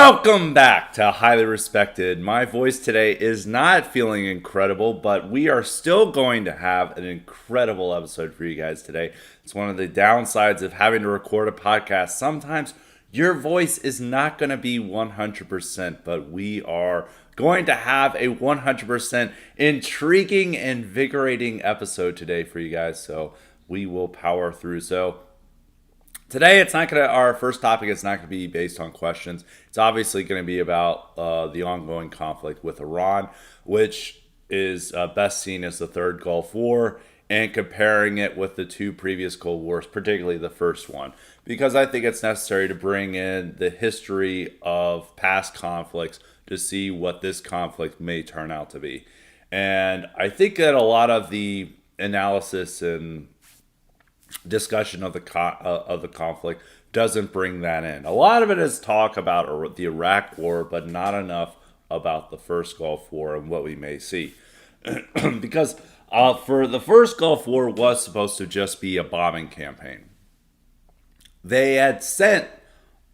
Welcome back to Highly Respected. My voice today is not feeling incredible, but we are still going to have an incredible episode for you guys today. It's one of the downsides of having to record a podcast. Sometimes your voice is not going to be 100%, but we are going to have a 100% intriguing, invigorating episode today for you guys. So we will power through. So today, our first topic is not going to be based on questions. It's obviously going to be about the ongoing conflict with Iran, which is best seen as the third Gulf War, and comparing it with the two previous Gulf Wars, particularly the first one, because I think it's necessary to bring in the history of past conflicts to see what this conflict may turn out to be. And I think that a lot of the analysis and discussion of the conflict doesn't bring that in. A lot of it is talk about the Iraq War, but not enough about the first Gulf War and what we may see. Because for the first Gulf War was supposed to just be a bombing campaign. They had sent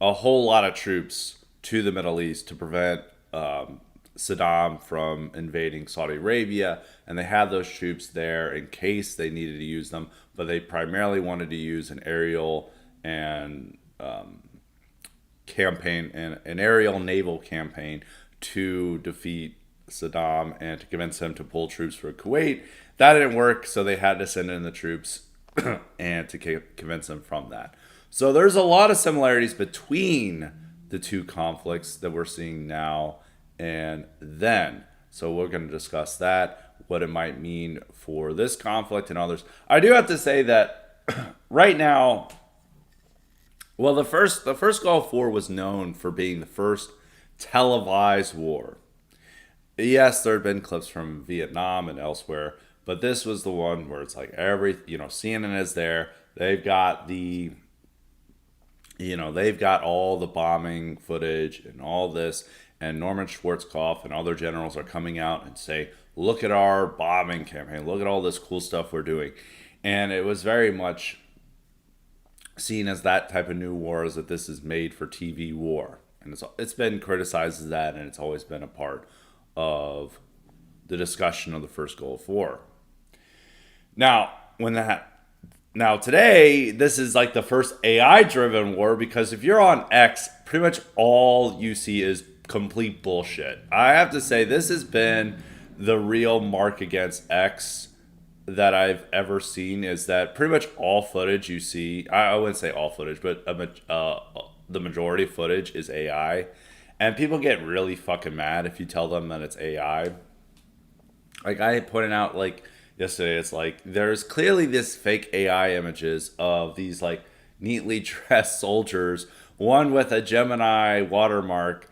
a whole lot of troops to the Middle East to prevent Saddam from invading Saudi Arabia, and they had those troops there in case they needed to use them, but they primarily wanted to use an aerial and campaign and an aerial naval campaign to defeat Saddam and to convince him to pull troops for Kuwait. That didn't work, so they had to send in the troops and to convince them from that. So there's a lot of similarities between the two conflicts that we're seeing now and then. So we're going to discuss that, what it might mean for this conflict and others. I do have to say that right now, well, the first Gulf War was known for being the first televised war. Yes, there have been clips from Vietnam and elsewhere, but this was the one where it's like CNN is there. They've got they've got all the bombing footage and all this. And Norman Schwarzkopf and other generals are coming out and say, look at our bombing campaign. Look at all this cool stuff we're doing. And it was very much seen as that type of new war, as that this is made for TV war. And it's been criticized as that, and it's always been a part of the discussion of the first Gulf War. Now, today, this is like the first AI-driven war, because if you're on X, pretty much all you see is complete bullshit. I have to say, this has been the real mark against X that I've ever seen, is that pretty much all footage you see, I wouldn't say all footage, but the majority of footage is AI. And people get really fucking mad if you tell them that it's AI. Like I pointed out yesterday, it's like there's clearly this fake AI images of these like neatly dressed soldiers, one with a Gemini watermark,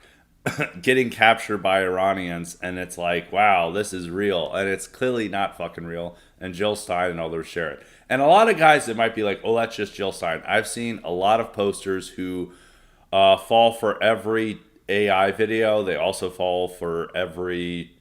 getting captured by Iranians, and it's like, wow, this is real, and it's clearly not fucking real. And Jill Stein and others share it, and a lot of guys that might be like, oh, that's just Jill Stein. I've seen a lot of posters who fall for every AI video. They also fall for every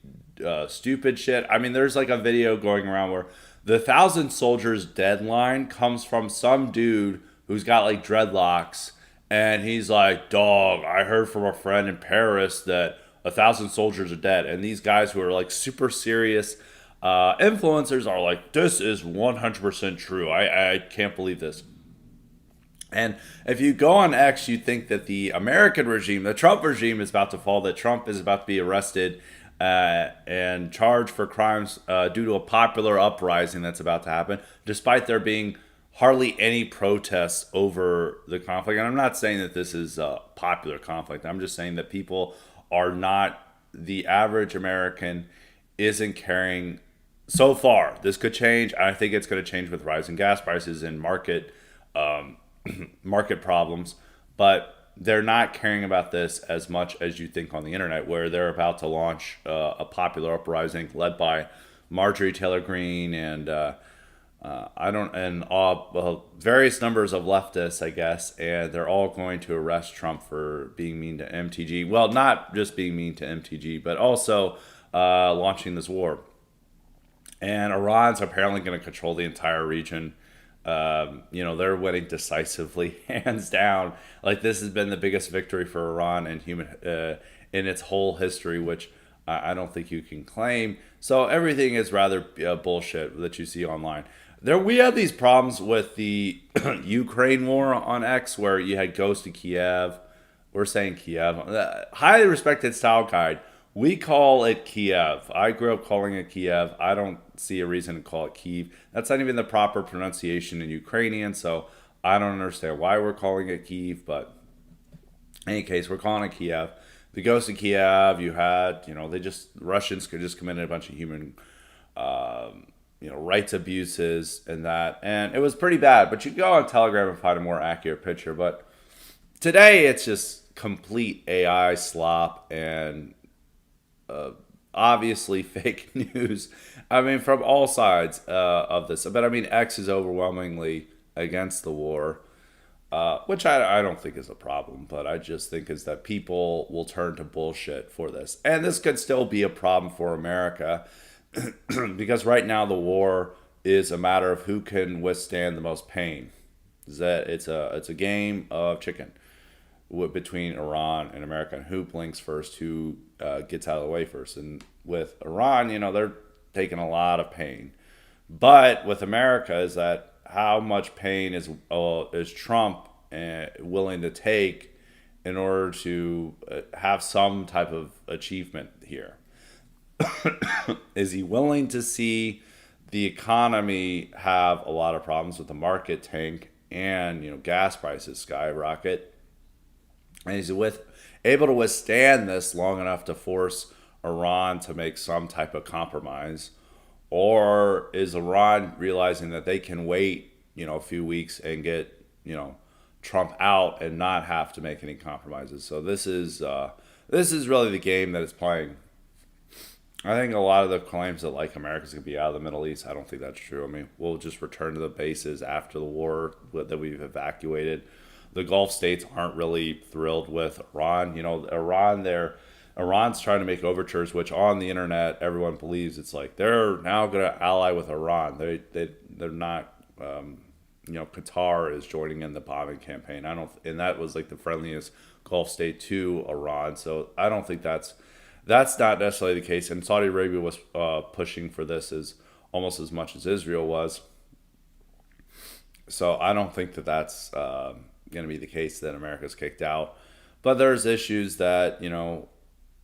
stupid shit. I mean, there's like a video going around where the 1,000 soldiers deadline comes from some dude who's got like dreadlocks. And he's like, dog, I heard from a friend in Paris that 1,000 soldiers are dead. And these guys who are like super serious influencers are like, this is 100% true. I can't believe this. And if you go on X, you think that the American regime, the Trump regime, is about to fall, that Trump is about to be arrested and charged for crimes due to a popular uprising that's about to happen, despite there being hardly any protests over the conflict. And I'm not saying that this is a popular conflict. I'm just saying that people are not, the average American isn't caring so far. This could change. I think it's going to change with rising gas prices and market problems. But they're not caring about this as much as you think on the internet, where they're about to launch a popular uprising led by Marjorie Taylor Greene and various numbers of leftists, I guess, and they're all going to arrest Trump for being mean to MTG. Well, not just being mean to MTG, but also launching this war. And Iran's apparently going to control the entire region. They're winning decisively, hands down. Like this has been the biggest victory for Iran in its whole history, which I don't think you can claim. So everything is rather bullshit that you see online. We had these problems with the Ukraine war on X, where you had Ghost of Kiev. We're saying Kiev. Highly respected style guide. We call it Kiev. I grew up calling it Kiev. I don't see a reason to call it Kiev. That's not even the proper pronunciation in Ukrainian, so I don't understand why we're calling it Kiev. But in any case, we're calling it Kiev. The Ghost of Kiev, you had, Russians could just committed a bunch of human, rights abuses and that. And it was pretty bad. But you can go on Telegram and find a more accurate picture. But today, it's just complete AI slop and obviously fake news. I mean, from all sides of this. But I mean, X is overwhelmingly against the war, which I don't think is a problem. But I just think is that people will turn to bullshit for this. And this could still be a problem for America because right now the war is a matter of who can withstand the most pain. Is that it's a game of chicken between Iran and America, and who blinks first, who gets out of the way first. And with Iran, they're taking a lot of pain, but with America, is that how much pain is Trump willing to take in order to have some type of achievement here? Is he willing to see the economy have a lot of problems with the market tank and gas prices skyrocket? And he's able to withstand this long enough to force Iran to make some type of compromise? Or is Iran realizing that they can wait, a few weeks and get, Trump out and not have to make any compromises? So this is really the game that it's playing. I think a lot of the claims that America's going to be out of the Middle East, I don't think that's true. I mean, we'll just return to the bases after the war that we've evacuated. The Gulf states aren't really thrilled with Iran. Iran's trying to make overtures, which on the internet everyone believes it's like they're now going to ally with Iran. They're not. Qatar is joining in the bombing campaign. And that was like the friendliest Gulf state to Iran. So I don't think that's not necessarily the case. And Saudi Arabia was pushing for this as almost as much as Israel was. So I don't think that that's going to be the case that America's kicked out. But there's issues that,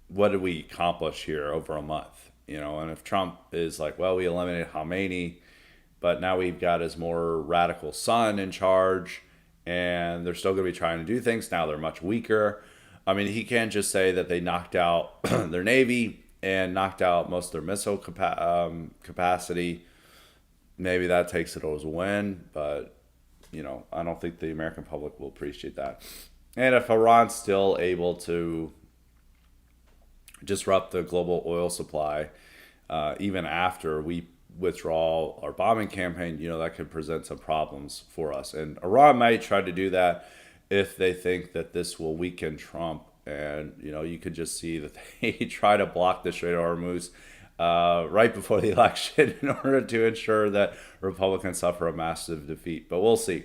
what did we accomplish here over a month? And if Trump is like, well, we eliminated Khamenei, but now we've got his more radical son in charge, and they're still going to be trying to do things. Now they're much weaker. I mean, he can't just say that they knocked out their Navy and knocked out most of their missile capacity. Maybe that takes it as a win, but, I don't think the American public will appreciate that. And if Iran's still able to disrupt the global oil supply, even after we withdraw our bombing campaign, that could present some problems for us. And Iran might try to do that if they think that this will weaken Trump. And, you could just see that they try to block the Strait of Hormuz right before the election in order to ensure that Republicans suffer a massive defeat. But we'll see.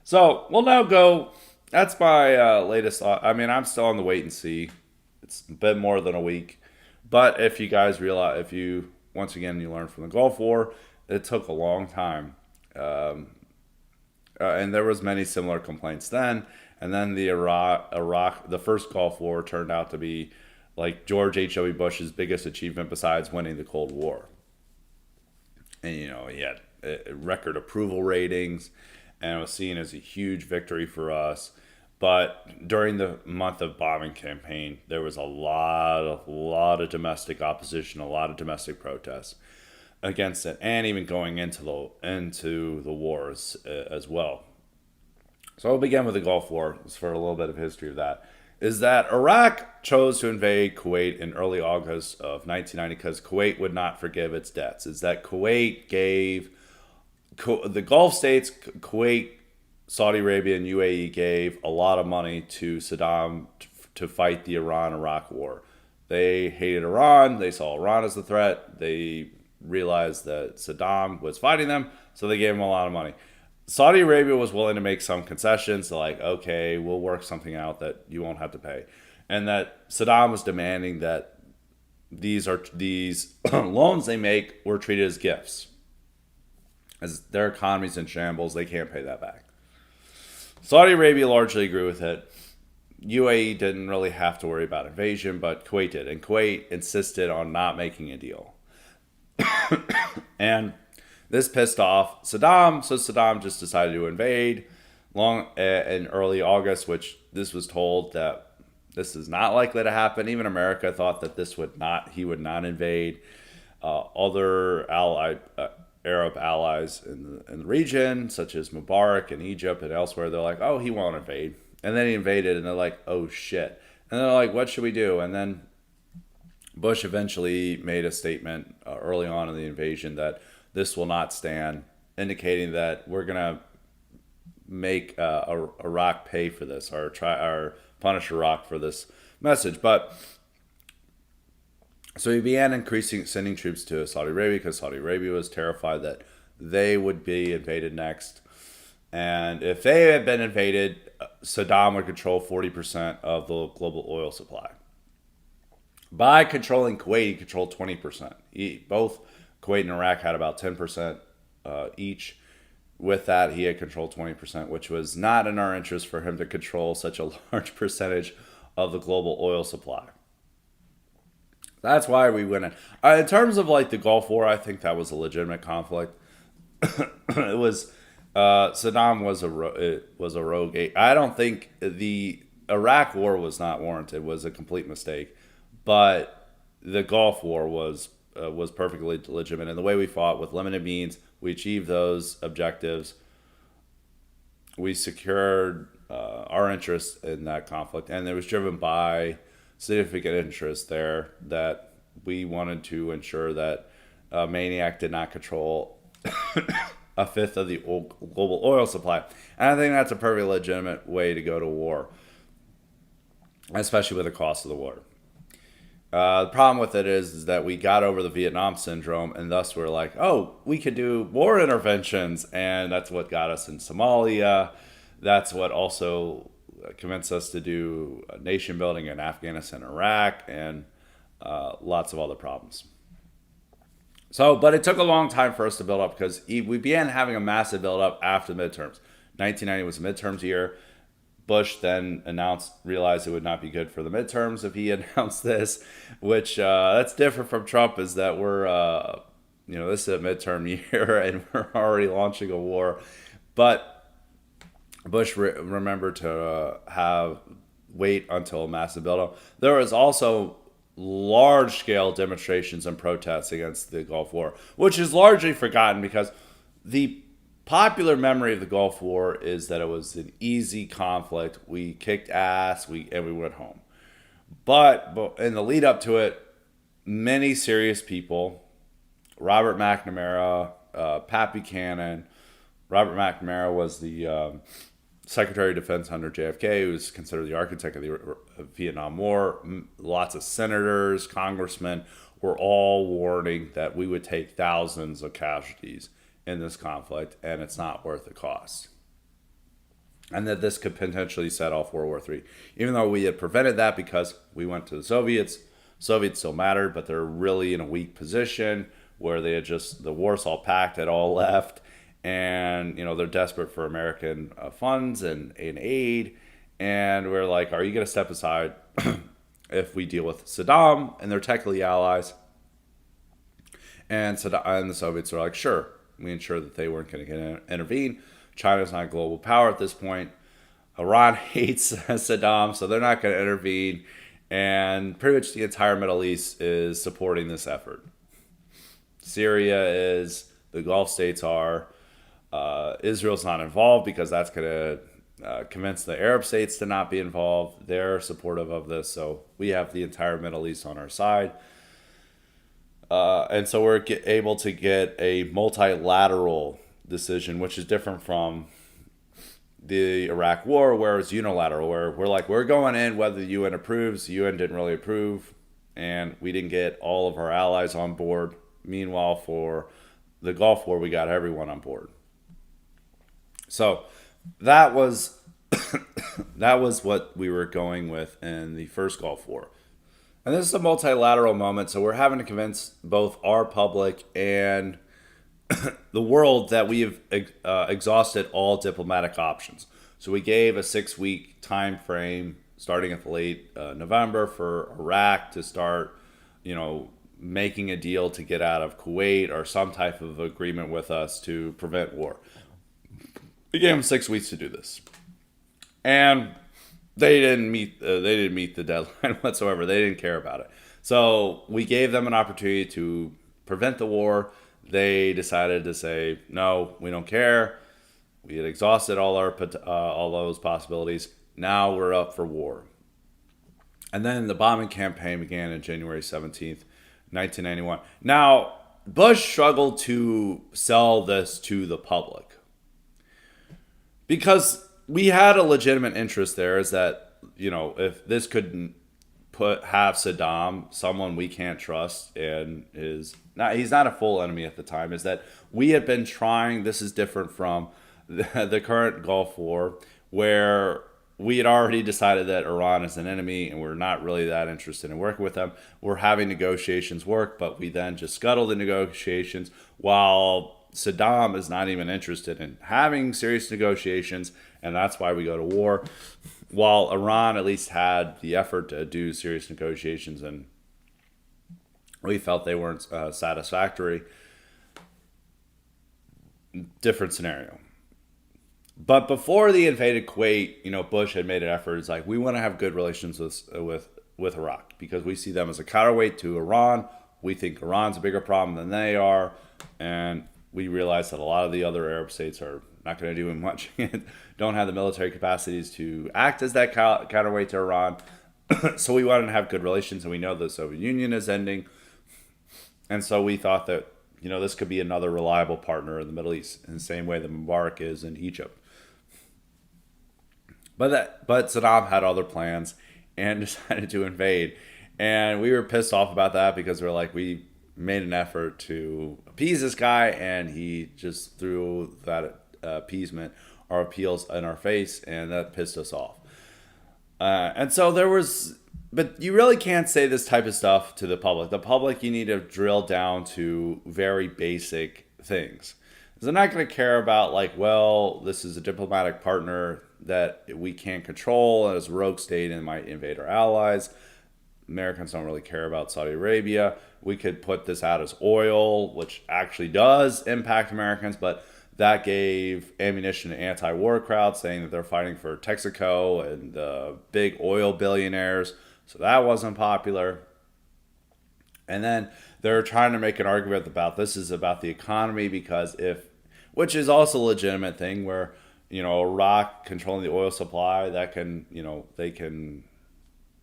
So we'll now go. That's my latest thought. I mean, I'm still on the wait and see. It's been more than a week. But if you guys realize, once again, you learn from the Gulf War, it took a long time. And there was many similar complaints then. And then the the first Gulf War turned out to be like George H.W. Bush's biggest achievement besides winning the Cold War. And, he had record approval ratings, and it was seen as a huge victory for us. But during the month of bombing campaign, there was a lot of domestic opposition, a lot of domestic protests against it, and even going into the wars as well. So I'll begin with the Gulf War, just for a little bit of history of that. Is that Iraq chose to invade Kuwait in early August of 1990 because Kuwait would not forgive its debts. Is that Kuwait gave the Gulf states, Kuwait, Saudi Arabia, and UAE gave a lot of money to Saddam to fight the Iran-Iraq war. They hated Iran. They saw Iran as the threat. They realized that Saddam was fighting them, so they gave him a lot of money. Saudi Arabia was willing to make some concessions, like, okay, we'll work something out that you won't have to pay. And that Saddam was demanding that these loans they make were treated as gifts. As their economy's in shambles, they can't pay that back. Saudi Arabia largely agreed with it. UAE didn't really have to worry about invasion, but Kuwait did. And Kuwait insisted on not making a deal. And this pissed off Saddam, so Saddam just decided to invade in early August, which this was told that this is not likely to happen. Even America thought that he would not invade. Other Arab allies in the region, such as Mubarak and Egypt and elsewhere, they're like, oh, he won't invade. And then he invaded, and they're like, oh, shit. And they're like, what should we do? And then Bush eventually made a statement early on in the invasion that this will not stand, indicating that we're going to make Iraq pay for this, or punish Iraq for this message. But so he began sending troops to Saudi Arabia because Saudi Arabia was terrified that they would be invaded next. And if they had been invaded, Saddam would control 40% of the global oil supply. By controlling Kuwait, he controlled 20%. Both Kuwait and Iraq had about 10% each. With that, he had controlled 20%, which was not in our interest for him to control such a large percentage of the global oil supply. That's why we went in. In terms of like the Gulf War, I think that was a legitimate conflict. It was Saddam was a rogue. I don't think the Iraq War was not warranted. It was a complete mistake, but the Gulf War was perfectly legitimate. And the way we fought with limited means, we achieved those objectives. We secured our interest in that conflict, and it was driven by significant interest there that we wanted to ensure that Maniac did not control a fifth of the global oil supply. And I think that's a perfectly legitimate way to go to war, especially with the cost of the war. The problem with it is that we got over the Vietnam syndrome, and thus we're like, oh, we could do war interventions, and that's what got us in Somalia. That's what also convinced us to do nation building in Afghanistan, Iraq, and lots of other problems. So, but it took a long time for us to build up because we began having a massive build up after the midterms. 1990 was a midterms year. Bush then realized it would not be good for the midterms if he announced this, which that's different from Trump, is that this is a midterm year and we're already launching a war. But Bush remembered to wait until a massive buildup. There was also large-scale demonstrations and protests against the Gulf War, which is largely forgotten because the popular memory of the Gulf War is that it was an easy conflict. We kicked ass, and we went home. But in the lead up to it, many serious people, Robert McNamara, Pat Buchanan. Robert McNamara was the Secretary of Defense under JFK, who was considered the architect of the Vietnam War. Lots of senators, congressmen were all warning that we would take thousands of casualties in this conflict, and it's not worth the cost. And that this could potentially set off World War III. Even though we had prevented that because we went to the Soviets still mattered, but they're really in a weak position where they had the Warsaw Pact had all left. And, they're desperate for American funds and aid. And we're like, are you going to step aside if we deal with Saddam and they're technically allies? And the Soviets are like, sure. We ensured that they weren't going to intervene. China's not a global power at this point. Iran hates Saddam, so they're not going to intervene. And pretty much the entire Middle East is supporting this effort. Syria is, the Gulf states are. Israel's not involved because that's going to convince the Arab states to not be involved. They're supportive of this, so we have the entire Middle East on our side. And so we're able to get a multilateral decision, which is different from the Iraq War, where it's unilateral, where we're going in whether the UN approves. The UN didn't really approve, and we didn't get all of our allies on board. Meanwhile, for the Gulf War, we got everyone on board. So that was that was what we were going with in the first Gulf War. And this is a multilateral moment, so we're having to convince both our public and the world that we have exhausted all diplomatic options. So we gave a 6 week time frame starting at the late November for Iraq to start, making a deal to get out of Kuwait or some type of agreement with us to prevent war. We gave them 6 weeks to do this, and they didn't meet the deadline whatsoever. They didn't care about it. So we gave them an opportunity to prevent the war. They decided to say no, we don't care. We had exhausted all those possibilities. Now we're up for war. And then the bombing campaign began on January 17th, 1991. Now Bush struggled to sell this to the public because we had a legitimate interest there. Is that if this could have Saddam, someone we can't trust, and he's not a full enemy at the time, is that we had been trying. This is different from the current Gulf War, where we had already decided that Iran is an enemy and we're not really that interested in working with them. We're having negotiations work, but we then just scuttle the negotiations while Saddam is not even interested in having serious negotiations, and that's why we go to war. While Iran at least had the effort to do serious negotiations, and we felt they weren't satisfactory. Different scenario. But before they invaded Kuwait, Bush had made an effort. It's like we want to have good relations with Iraq because we see them as a counterweight to Iran. We think Iran's a bigger problem than they are, and we realize that a lot of the other Arab states are not going to do much, don't have the military capacities to act as that counterweight to Iran. So we wanted to have good relations, and we know the Soviet Union is ending, and so we thought that this could be another reliable partner in the Middle East in the same way that Mubarak is in Egypt. But Saddam had other plans and decided to invade, and we were pissed off about that because we made an effort to appease this guy, and he just threw that appeasement or appeals in our face, and that pissed us off. And so but you really can't say this type of stuff to the public. The public, you need to drill down to very basic things. They're not going to care about this is a diplomatic partner that we can't control as a rogue state and might invade our allies. Americans don't really care about Saudi Arabia. We could put this out as oil, which actually does impact Americans, but that gave ammunition to anti-war crowds saying that they're fighting for Texaco and the big oil billionaires. So that wasn't popular. And then they're trying to make an argument about this is about the economy because which is also a legitimate thing where, Iraq controlling the oil supply, that can, they can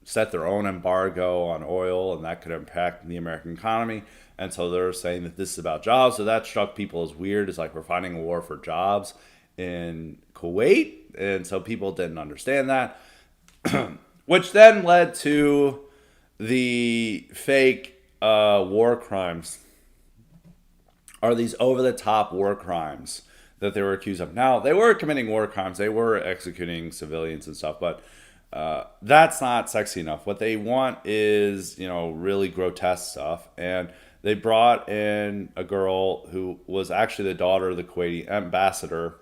set their own embargo on oil, and that could impact the American economy. And so they're saying that this is about jobs. So that struck people as weird. It's like we're fighting a war for jobs in Kuwait. And so people didn't understand that, which then led to the fake war crimes, or these over-the-top war crimes that they were accused of. Now, they were committing war crimes. They were executing civilians and stuff, but that's not sexy enough. What they want is, really grotesque stuff. And they brought in a girl who was actually the daughter of the Kuwaiti ambassador.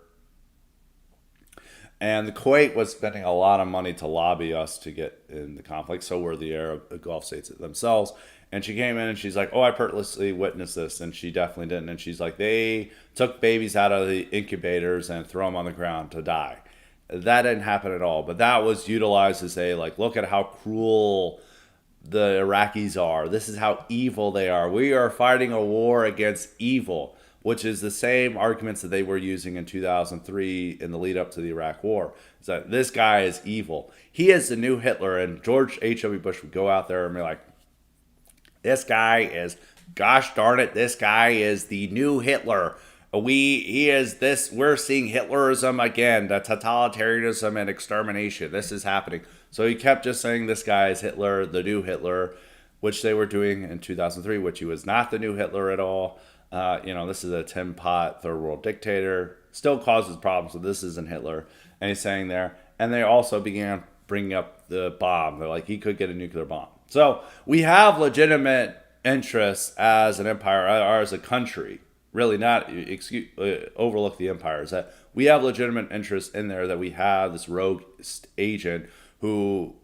And the Kuwait was spending a lot of money to lobby us to get in the conflict. So were the Gulf states themselves. And she came in and she's like, oh, I purposely witnessed this. And she definitely didn't. And she's like, they took babies out of the incubators and throw them on the ground to die. That didn't happen at all. But that was utilized to say, look at how cruel the Iraqis are. This is how evil they are. We are fighting a war against evil, which is the same arguments that they were using in 2003 in the lead up to the Iraq War. It's that this guy is evil. He is the new Hitler. And George H.W. Bush would go out there and be like, this guy is, gosh darn it, this guy is the new Hitler. We're seeing Hitlerism again, the totalitarianism and extermination. This is happening. So he kept just saying this guy is Hitler, the new Hitler, which they were doing in 2003, which he was not the new Hitler at all. This is a tin pot third world dictator, still causes problems, so this isn't Hitler. And he's saying there. And they also began bringing up the bomb. They're like, he could get a nuclear bomb. So we have legitimate interests as an empire, or as a country, really not overlook the empires, that we have legitimate interests in there, that we have this rogue agent who,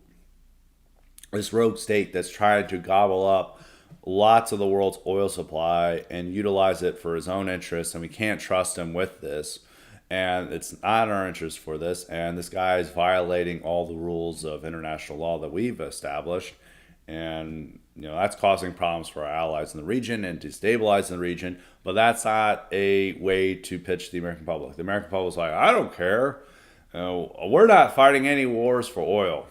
this rogue state that's trying to gobble up lots of the world's oil supply and utilize it for his own interests, and we can't trust him with this. And it's not in our interest for this. And this guy is violating all the rules of international law that we've established. And, that's causing problems for our allies in the region and destabilizing the region. But that's not a way to pitch the American public. The American public's like, I don't care. We're not fighting any wars for oil.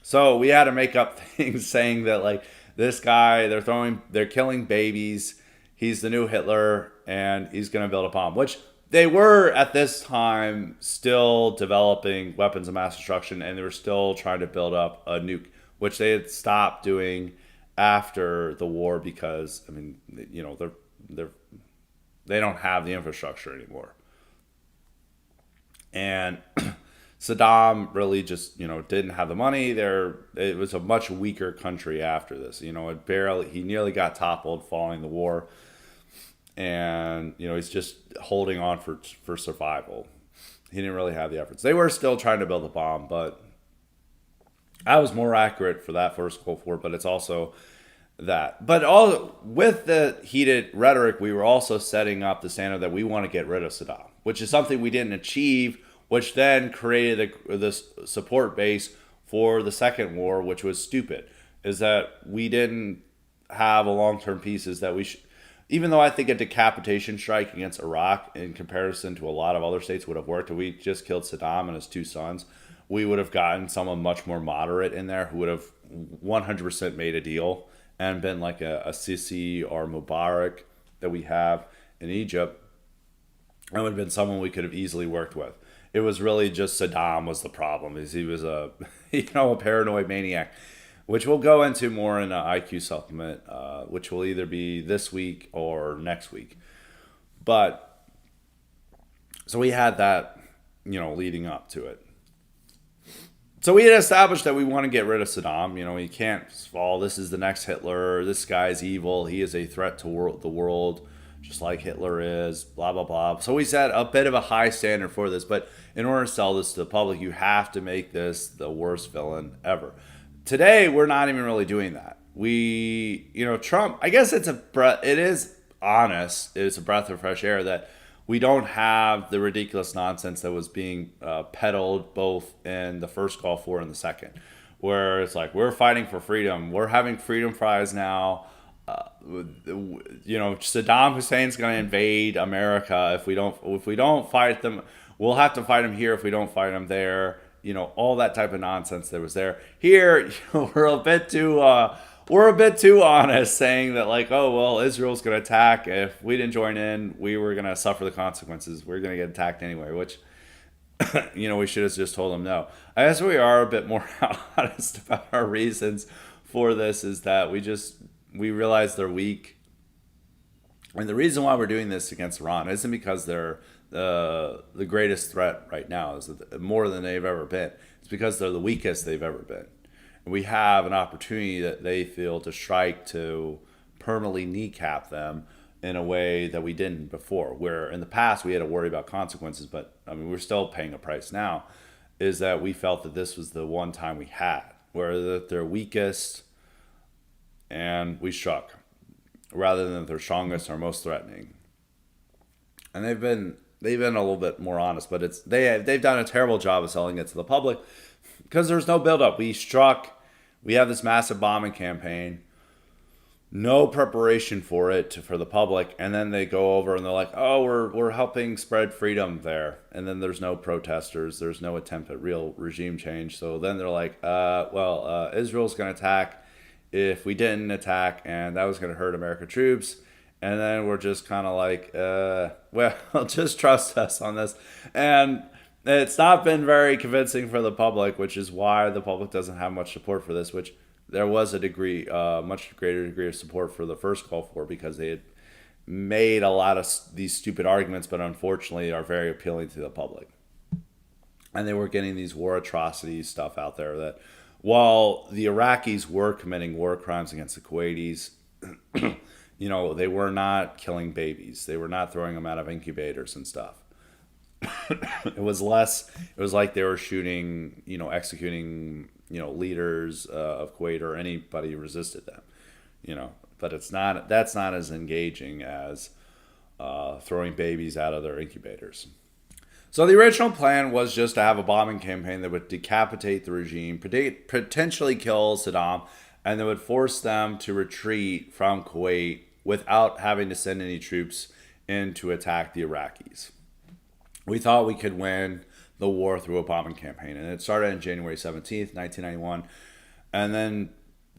So we had to make up things saying that, like, this guy, they're killing babies. He's the new Hitler, and he's going to build a bomb, which they were at this time still developing weapons of mass destruction, and they were still trying to build up a nuke, which they had stopped doing after the war because, they don't have the infrastructure anymore. And Saddam really just, didn't have the money. It was a much weaker country after this. He nearly got toppled following the war. And, he's just holding on for survival. He didn't really have the efforts. They were still trying to build a bomb, but I was more accurate for that first Gulf War, but it's also that. But all with the heated rhetoric, we were also setting up the standard that we want to get rid of Saddam, which is something we didn't achieve, which then created this support base for the second war, which was stupid, is that we didn't have a long-term peace, is that we should, even though I think a decapitation strike against Iraq in comparison to a lot of other states would have worked, if we just killed Saddam and his two sons, we would have gotten someone much more moderate in there who would have 100% made a deal and been like a Sisi or Mubarak that we have in Egypt. That would have been someone we could have easily worked with. It was really just Saddam was the problem. Is he was a a paranoid maniac, which we'll go into more in an IQ supplement, which will either be this week or next week. But so we had that, leading up to it. So we had established that we want to get rid of Saddam. He can't fall. This is the next Hitler. This guy's evil. He is a threat to the world, just like Hitler is, blah, blah, blah. So we set a bit of a high standard for this. But in order to sell this to the public, you have to make this the worst villain ever. Today, we're not even really doing that. Trump, I guess it is honest. It's a breath of fresh air that we don't have the ridiculous nonsense that was being peddled both in the first Gulf War and the second, where it's like, we're fighting for freedom. We're having freedom fries now. Saddam Hussein's going to invade America if we don't fight them. We'll have to fight him here if we don't fight him there. All that type of nonsense that was there. Here, we're a bit too honest, saying that, like, oh well, Israel's going to attack. If we didn't join in, we were going to suffer the consequences. We're going to get attacked anyway, which we should have just told them no. I guess we are a bit more honest about our reasons for this. Is that we realize they're weak, and the reason why we're doing this against Iran isn't because they're the greatest threat right now, is more than they've ever been. It's because they're the weakest they've ever been. And we have an opportunity that they feel to strike to permanently kneecap them in a way that we didn't before, where in the past we had to worry about consequences, but we're still paying a price now, is that we felt that this was the one time we had, where they're weakest and we struck, rather than they're strongest or most threatening. And they've been a little bit more honest, but they've done a terrible job of selling it to the public because there's no buildup. We have this massive bombing campaign, no preparation for it for the public, and then they go over and they're like, oh, we're helping spread freedom there, and then there's no protesters, there's no attempt at real regime change. So then they're like, Israel's going to attack if we didn't attack, and that was going to hurt American troops. And then we're just kind of like, just trust us on this. And it's not been very convincing for the public, which is why the public doesn't have much support for this, which there was a much greater degree of support for the first Gulf War because they made a lot of these stupid arguments, but unfortunately are very appealing to the public. And they were getting these war atrocities stuff out there that while the Iraqis were committing war crimes against the Kuwaitis, they were not killing babies. They were not throwing them out of incubators and stuff. It was like they were shooting, executing, leaders of Kuwait or anybody who resisted them, but that's not as engaging as throwing babies out of their incubators. So the original plan was just to have a bombing campaign that would decapitate the regime, potentially kill Saddam, and that would force them to retreat from Kuwait without having to send any troops in to attack the Iraqis. We thought we could win the war through a bombing campaign, and it started on January 17th, 1991. And then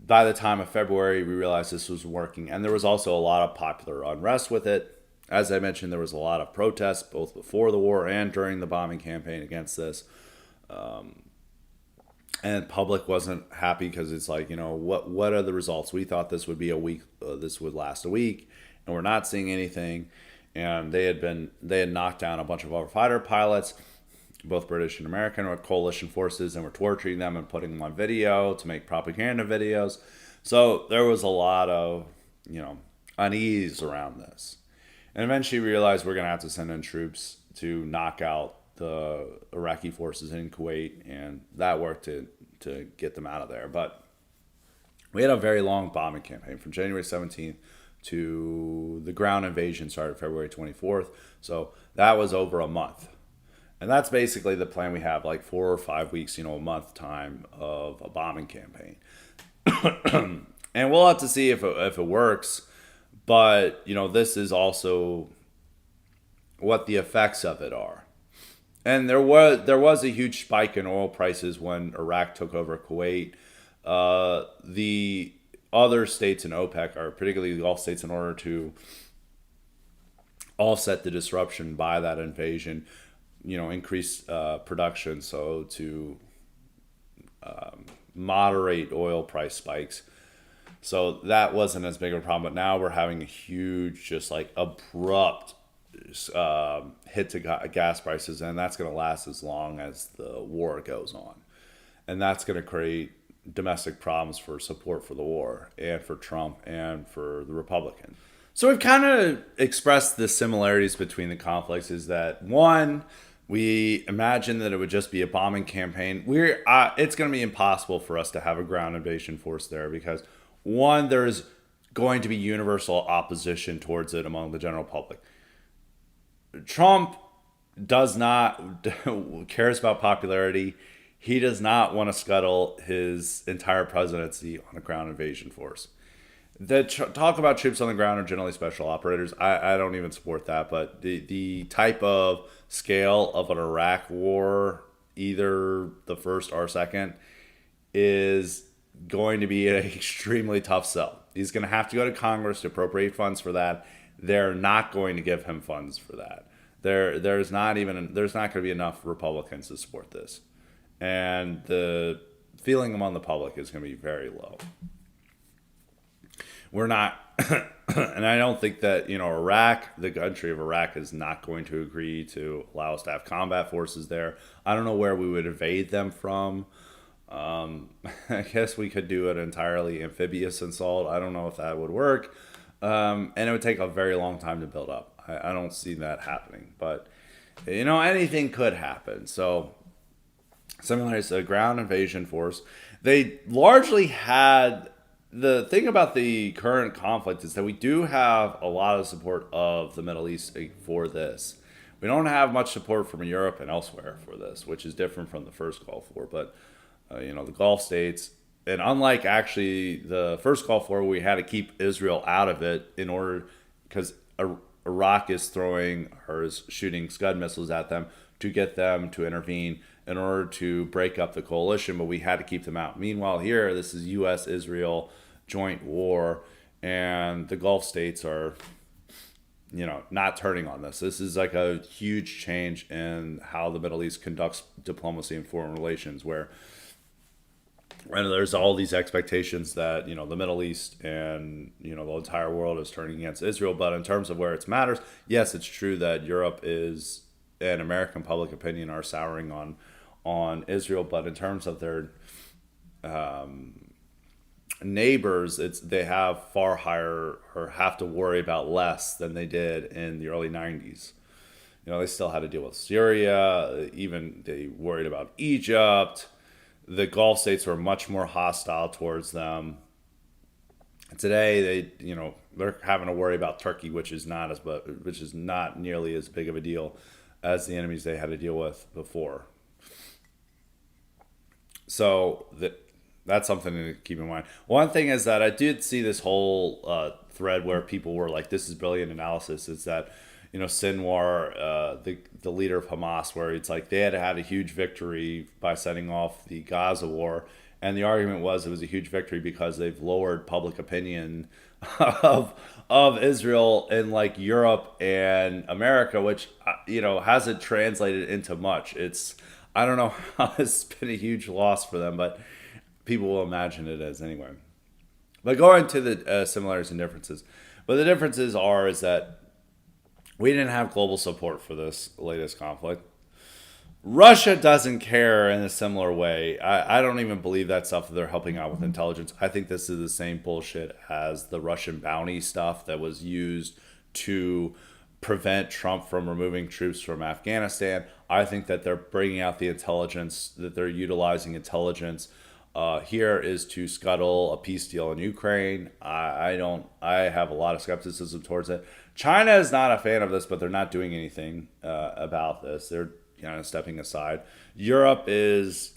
by the time of February, we realized this was working. And there was also a lot of popular unrest with it. As I mentioned, there was a lot of protests both before the war and during the bombing campaign against this. And public wasn't happy because it's like, what are the results? We thought this would be a week, this would last a week, and we're not seeing anything. And they had knocked down a bunch of our fighter pilots, both British and American, or coalition forces, and were torturing them and putting them on video to make propaganda videos. So there was a lot of, unease around this. And eventually we realized we're going to have to send in troops to knock out the Iraqi forces in Kuwait, and that worked to get them out of there. But we had a very long bombing campaign from January 17th to the ground invasion started February 24th. So that was over a month. And that's basically the plan we have, like 4 or 5 weeks, a month time of a bombing campaign. And we'll have to see if it works. But, this is also what the effects of it are. And there was a huge spike in oil prices when Iraq took over Kuwait. The other states in OPEC, or particularly the Gulf states, in order to offset the disruption by that invasion, increase production, so to moderate oil price spikes. So that wasn't as big of a problem. But now we're having a huge, just like abrupt hit to gas prices, and that's going to last as long as the war goes on. And that's going to create domestic problems for support for the war and for Trump and for the Republicans. So we've kind of expressed the similarities between the conflicts is that, one, we imagine that it would just be a bombing campaign. It's going to be impossible for us to have a ground invasion force there because, one, there's going to be universal opposition towards it among the general public. Trump does not cares about popularity. He does not want to scuttle his entire presidency on a ground invasion force. Talk about troops on the ground are generally special operators. I don't even support that, but the type of scale of an Iraq war, either the first or second, is going to be an extremely tough sell. He's going to have to go to Congress to appropriate funds for that. They're not going to give him funds for that. There's not going to be enough Republicans to support this. And the feeling among the public is going to be very low. We're not, and I don't think that, Iraq, the country of Iraq, is not going to agree to allow us to have combat forces there. I don't know where we would invade them from. I guess we could do an entirely amphibious assault. I don't know if that would work. And it would take a very long time to build up. I don't see that happening. But, anything could happen. So, similar to a ground invasion force, they largely had... The thing about the current conflict is that we do have a lot of support of the Middle East for this. We don't have much support from Europe and elsewhere for this, which is different from the first Gulf War. But, the Gulf states, and unlike actually the first Gulf War, we had to keep Israel out of it in order, because Iraq is throwing or is shooting Scud missiles at them to get them to intervene in order to break up the coalition, but we had to keep them out. Meanwhile, here, this is U.S.-Israel joint war, and the Gulf states are, not turning on this. This is like a huge change in how the Middle East conducts diplomacy and foreign relations, where And there's all these expectations that the Middle East and the entire world is turning against Israel. But in terms of where it matters, yes, it's true that Europe is and American public opinion are souring on Israel. But in terms of their neighbors, they have far higher or have to worry about less than they did in the early '90s. They still had to deal with Syria. Even they worried about Egypt. The Gulf states were much more hostile towards them. Today, they're having to worry about Turkey, which is not nearly as big of a deal as the enemies they had to deal with before. So that's something to keep in mind. One thing is that I did see this whole thread where people were like, "This is brilliant analysis." Is that Sinwar, the leader of Hamas, where it's like they had a huge victory by setting off the Gaza war, and the argument was it was a huge victory because they've lowered public opinion of Israel in like Europe and America, which hasn't translated into much. I don't know how it's been a huge loss for them, but people will imagine it as anyway. But going to the similarities and differences, but the differences is that we didn't have global support for this latest conflict. Russia doesn't care in a similar way. I don't even believe that stuff that they're helping out with intelligence. I think this is the same bullshit as the Russian bounty stuff that was used to prevent Trump from removing troops from Afghanistan. I think that they're bringing out the intelligence, that they're utilizing intelligence here is to scuttle a peace deal in Ukraine. I have a lot of skepticism towards it. China is not a fan of this, but they're not doing anything about this. They're kind of stepping aside. Europe is,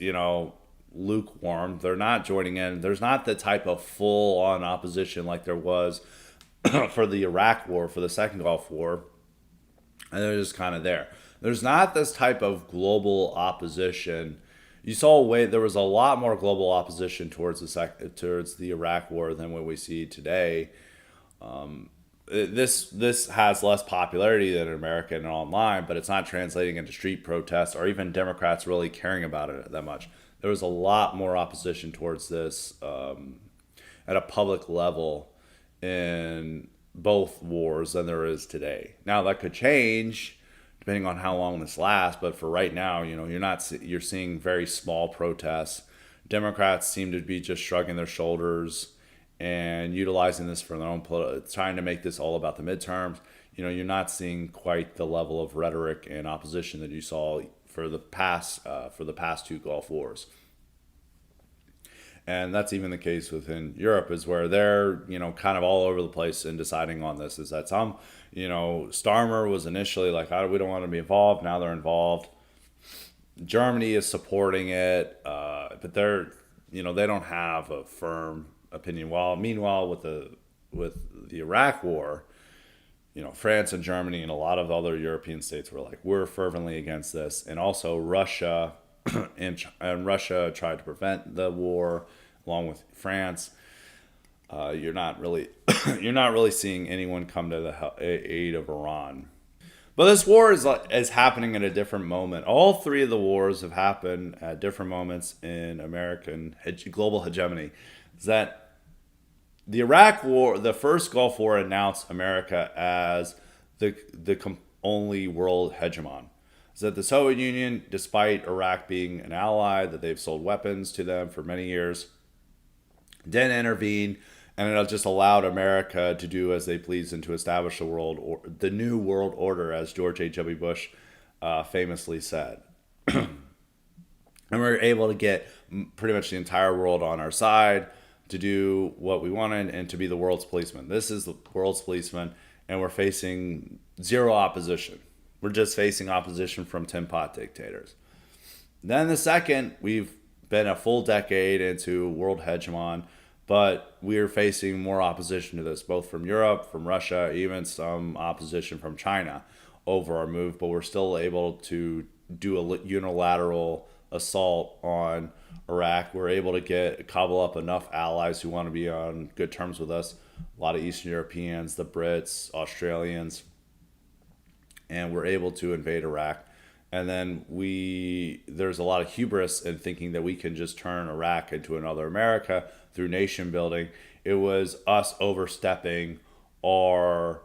lukewarm. They're not joining in. There's not the type of full-on opposition like there was for the Iraq War, for the Second Gulf War, and they're just kind of there. There's not this type of global opposition. You saw there was a lot more global opposition towards the Iraq War than what we see today. This has less popularity than in America and online, but it's not translating into street protests or even Democrats really caring about it that much. There was a lot more opposition towards this at a public level in both wars than there is today. Now that could change depending on how long this lasts, but for right now, you're seeing very small protests. Democrats seem to be just shrugging their shoulders and utilizing this for their own trying to make this all about the midterms. You're not seeing quite the level of rhetoric and opposition that you saw for the past two Gulf wars. And that's even the case within Europe, is where they're, kind of all over the place in deciding on this. Is that Starmer was initially like, we don't want to be involved. Now they're involved. Germany is supporting it, but they don't have a firm opinion. Meanwhile, with the Iraq War, France and Germany and a lot of other European states were like, we're fervently against this, and also Russia. And Russia tried to prevent the war, along with France. You're not really seeing anyone come to the aid of Iran. But this war is happening at a different moment. All three of the wars have happened at different moments in American global hegemony. Is that the Iraq War, the first Gulf War, announced America as the only world hegemon. Is that the Soviet Union, despite Iraq being an ally, that they've sold weapons to them for many years, didn't intervene, and it just allowed America to do as they pleased and to establish the new world order, as George H.W. Bush famously said. And we were able to get pretty much the entire world on our side to do what we wanted and to be the world's policeman. This is the world's policeman, and we're facing zero opposition. We're just facing opposition from Tin Pot dictators. Then the second, we've been a full decade into world hegemon, but we're facing more opposition to this, both from Europe, from Russia, even some opposition from China over our move. But we're still able to do a unilateral assault on Iraq. We're able to cobble up enough allies who want to be on good terms with us. A lot of Eastern Europeans, the Brits, Australians. And we're able to invade Iraq And then there's a lot of hubris in thinking that we can just turn Iraq into another America through nation building. It was us overstepping our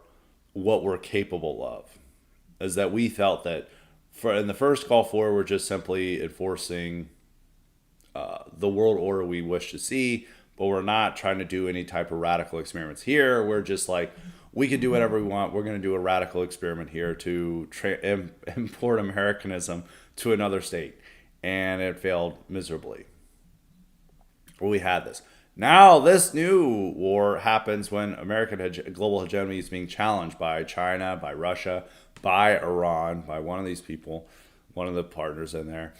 what we're capable of. Is that we felt that in the first Gulf War, we're just simply enforcing the world order we wish to see, but we're not trying to do any type of radical experiments here. We're just like, we can do whatever we want. We're going to do a radical experiment here to import Americanism to another state. And it failed miserably. Well, we had this. Now, this new war happens when American global hegemony is being challenged by China, by Russia, by Iran, by one of these people, one of the partners in there.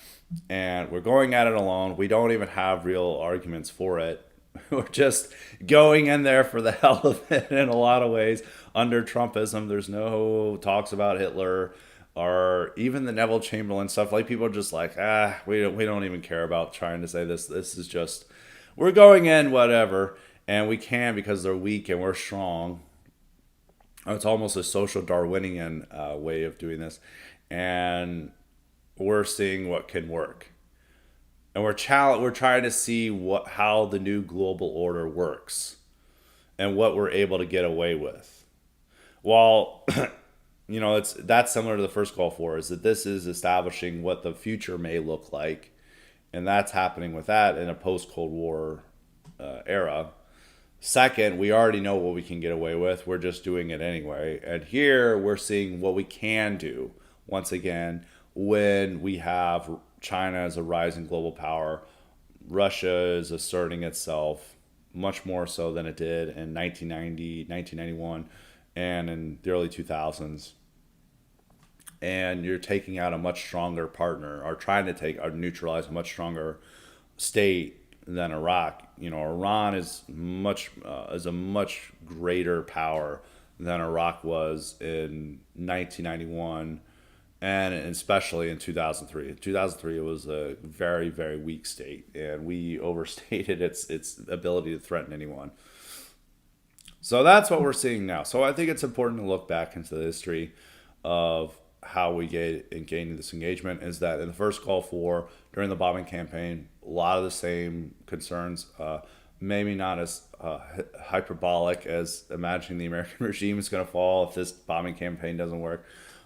And we're going at it alone. We don't even have real arguments for it. We're just going in there for the hell of it in a lot of ways. Under Trumpism, there's no talks about Hitler or even the Neville Chamberlain stuff. Like, people are just like, we don't even care about trying to say this. This is just, we're going in, whatever. And we can because they're weak and we're strong. It's almost a social Darwinian way of doing this. And we're seeing what can work. And we're trying to see how the new global order works and what we're able to get away with. Well, that's similar to the first Gulf War, is that this is establishing what the future may look like. And that's happening with that in a post-Cold War era. Second, we already know what we can get away with. We're just doing it anyway. And here we're seeing what we can do once again when we have China as a rising global power. Russia is asserting itself much more so than it did in 1990, 1991, and in the early 2000s. And you're taking out a much stronger partner, or trying to neutralize a much stronger state than Iraq. Iran is a much greater power than Iraq was in 1991, and especially in 2003. In 2003, it was a very, very weak state, and we overstated its ability to threaten anyone. So that's what we're seeing now. So I think it's important to look back into the history of how we gained this engagement. Is that in the first Gulf War, during the bombing campaign, a lot of the same concerns, maybe not as hyperbolic as imagining the American regime is going to fall if this bombing campaign doesn't work.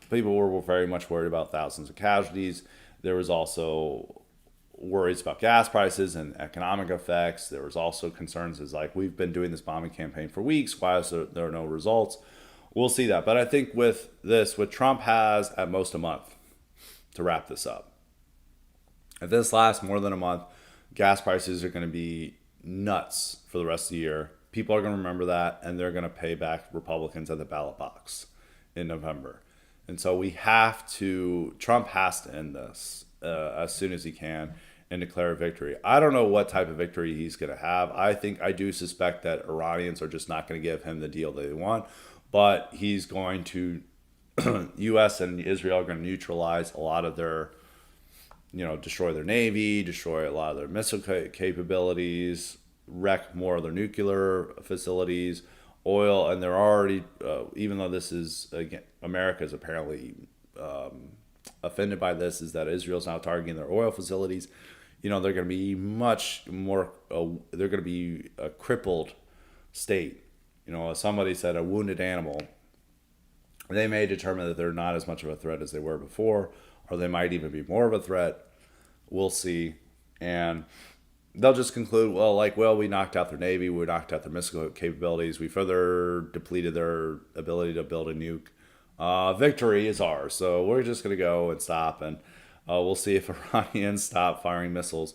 People were very much worried about thousands of casualties. There was also worries about gas prices and economic effects. There was also concerns as like, we've been doing this bombing campaign for weeks. Why is there no results? We'll see that. But I think with Trump has at most a month to wrap this up. If this lasts more than a month, gas prices are going to be nuts for the rest of the year. People are going to remember that, and they're going to pay back Republicans at the ballot box in November. And so Trump has to end this as soon as he can and declare a victory. I don't know what type of victory he's going to have. I do suspect that Iranians are just not going to give him the deal they want, but he's going to, U.S. and Israel are going to neutralize a lot of their, destroy their navy, destroy a lot of their missile capabilities, wreck more of their nuclear facilities, oil, and they're already, even though this is, again, America is apparently offended by this, is that Israel's now targeting their oil facilities. They're going to be much more, they're going to be a crippled state. As somebody said, a wounded animal. They may determine that they're not as much of a threat as they were before, or they might even be more of a threat. We'll see. And they'll just conclude, we knocked out their navy, we knocked out their missile capabilities, we further depleted their ability to build a nuke. Victory is ours, so we're just going to go and stop, and we'll see if Iranians stop firing missiles.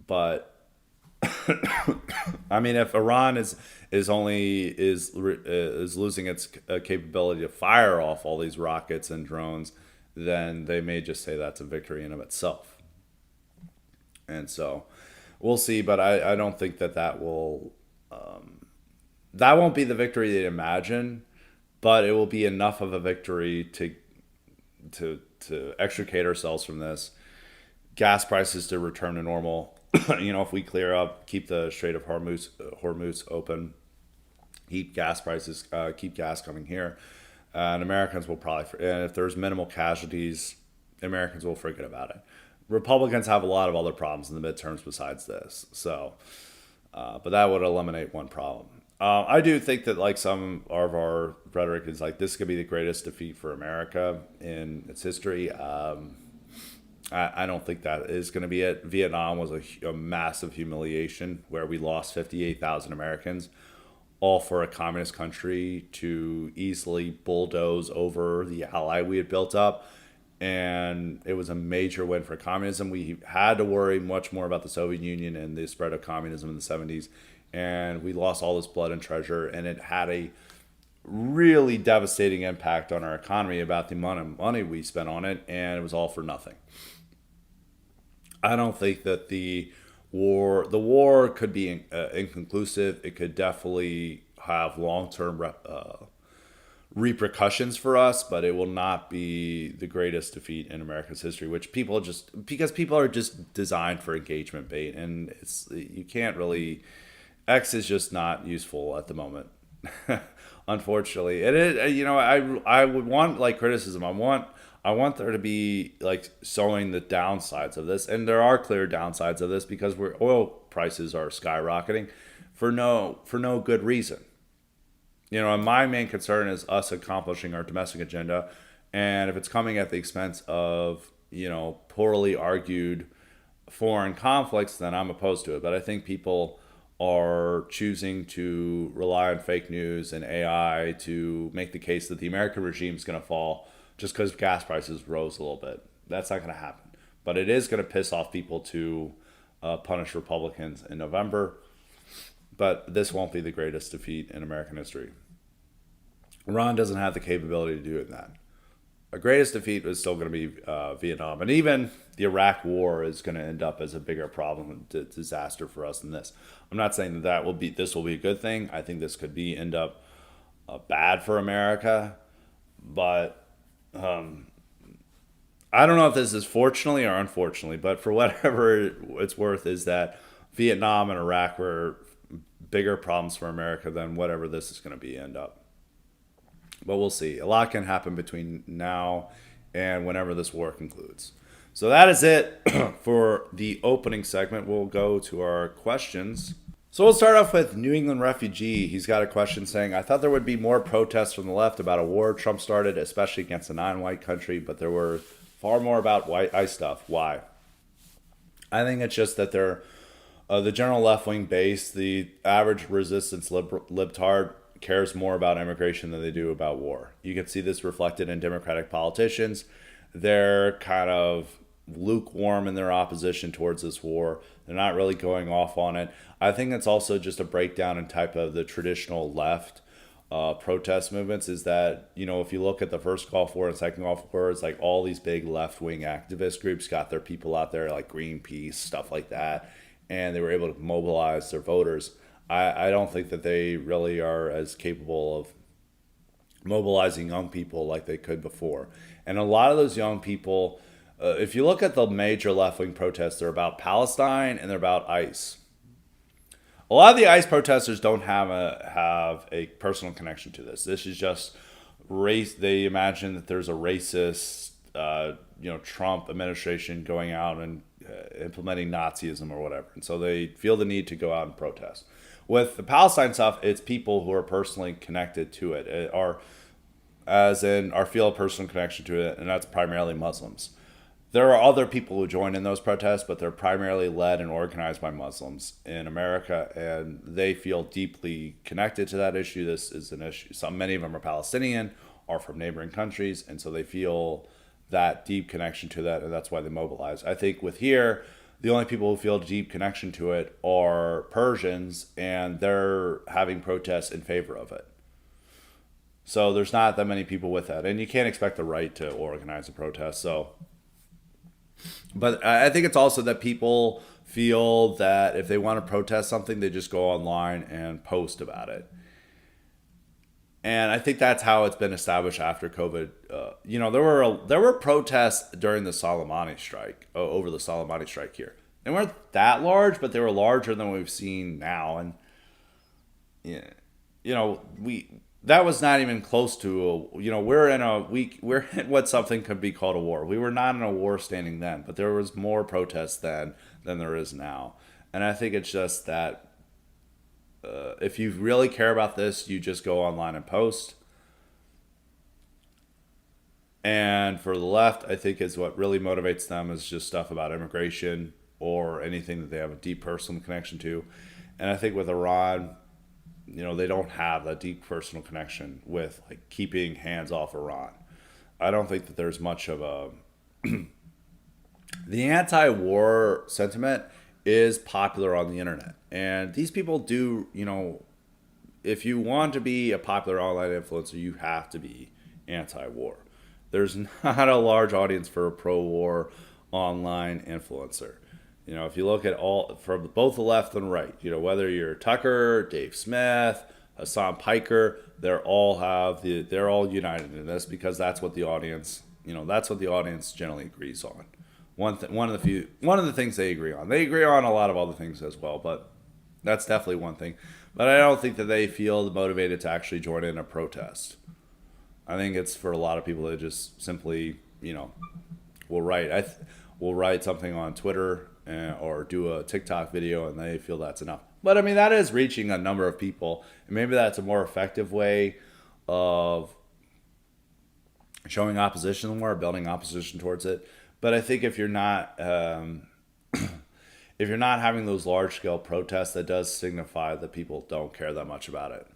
But I mean, if Iran is losing its capability to fire off all these rockets and drones, then they may just say that's a victory in of itself. And so we'll see, but I don't think that will that won't be the victory they imagine, but it will be enough of a victory to extricate ourselves from this. Gas prices to return to normal. If we clear up, keep the Strait of Hormuz open, keep gas prices, keep gas coming here, and Americans will probably, and if there's minimal casualties Americans will forget about it. Republicans have a lot of other problems in the midterms besides this. So, but that would eliminate one problem. I do think that like some of our rhetoric is like this could be the greatest defeat for America in its history. I don't think that is going to be it. Vietnam was a massive humiliation where we lost 58,000 Americans, all for a communist country to easily bulldoze over the ally we had built up. And it was a major win for communism. We had to worry much more about the Soviet Union and the spread of communism in the 70s. And we lost all this blood and treasure. And it had a really devastating impact on our economy about the amount of money we spent on it. And it was all for nothing. I don't think that the war could be inconclusive. It could definitely have long-term repercussions for us, but it will not be the greatest defeat in America's history. Which people just because people are just designed for engagement bait, and it's you can't really. X is just not useful at the moment. Unfortunately, it is. I would want like criticism. I want there to be like showing the downsides of this, and there are clear downsides of this because oil prices are skyrocketing for no good reason. And my main concern is us accomplishing our domestic agenda, and if it's coming at the expense of poorly argued foreign conflicts, then I'm opposed to it. But I think people are choosing to rely on fake news and AI to make the case that the American regime is going to fall just because gas prices rose a little bit. That's not going to happen. But it is going to piss off people to punish Republicans in November. But this won't be the greatest defeat in American history. Iran doesn't have the capability to do that. The greatest defeat is still going to be Vietnam. And even the Iraq war is going to end up as a bigger problem and disaster for us than this. I'm not saying that this will be a good thing. I think this could end up bad for America. But I don't know if this is fortunately or unfortunately, but for whatever it's worth, is that Vietnam and Iraq were bigger problems for America than whatever this is going to end up. But we'll see. A lot can happen between now and whenever this war concludes. So that is it for the opening segment. We'll go to our questions. So we'll start off with New England Refugee. He's got a question saying, I thought there would be more protests from the left about a war Trump started, especially against a non-white country, but there were far more about white ICE stuff. Why? I think it's just that they're the general left-wing base, the average resistance libtard cares more about immigration than they do about war. You can see this reflected in Democratic politicians. They're kind of lukewarm in their opposition towards this war. They're not really going off on it. I think it's also just a breakdown in type of the traditional left protest movements is that, if you look at the first Gulf War and second Gulf War, it's like all these big left-wing activist groups got their people out there like Greenpeace, stuff like that, and they were able to mobilize their voters. I don't think that they really are as capable of mobilizing young people like they could before. And a lot of those young people, if you look at the major left-wing protests, they're about Palestine and they're about ICE. A lot of the ICE protesters don't have a personal connection to this. This is just race. They imagine that there's a racist, Trump administration going out and implementing Nazism or whatever. And so they feel the need to go out and protest. With the Palestine stuff, it's people who are personally connected to it, feel a personal connection to it, and that's primarily Muslims. There are other people who join in those protests, but they're primarily led and organized by Muslims in America, and they feel deeply connected to that issue. This is an issue. Many of them are Palestinian or from neighboring countries, and so they feel that deep connection to that, and that's why they mobilize. I think with here, the only people who feel a deep connection to it are Persians, and they're having protests in favor of it. So there's not that many people with that, and you can't expect the right to organize a protest. But I think it's also that people feel that if they want to protest something, they just go online and post about it. And I think that's how it's been established after COVID. There were protests during the Soleimani strike, over the Soleimani strike here. They weren't that large, but they were larger than we've seen now. And that was not even close to we're in what something could be called a war. We were not in a war standing then, but there was more protests then than there is now. And I think it's just that if you really care about this, you just go online and post. And for the left, I think is what really motivates them is just stuff about immigration or anything that they have a deep personal connection to. And I think with Iran, they don't have that deep personal connection with like keeping hands off Iran. I don't think that there's much of a the anti-war sentiment is popular on the internet, and these people do. If you want to be a popular online influencer, you have to be anti-war. There's not a large audience for a pro-war online influencer. If you look at all from both the left and right, whether you're Tucker, Dave Smith, Hassan Piker, they're all united in this because that's what the audience, that's what the audience generally agrees on. One of the things they agree on. They agree on a lot of other things as well, but that's definitely one thing. But I don't think that they feel motivated to actually join in a protest. I think it's for a lot of people that just simply, will write. Will write something on Twitter or do a TikTok video, and they feel that's enough. But I mean, that is reaching a number of people, and maybe that's a more effective way of showing opposition more, building opposition towards it. But I think if you're not if you're not having those large scale protests, that does signify that people don't care that much about it.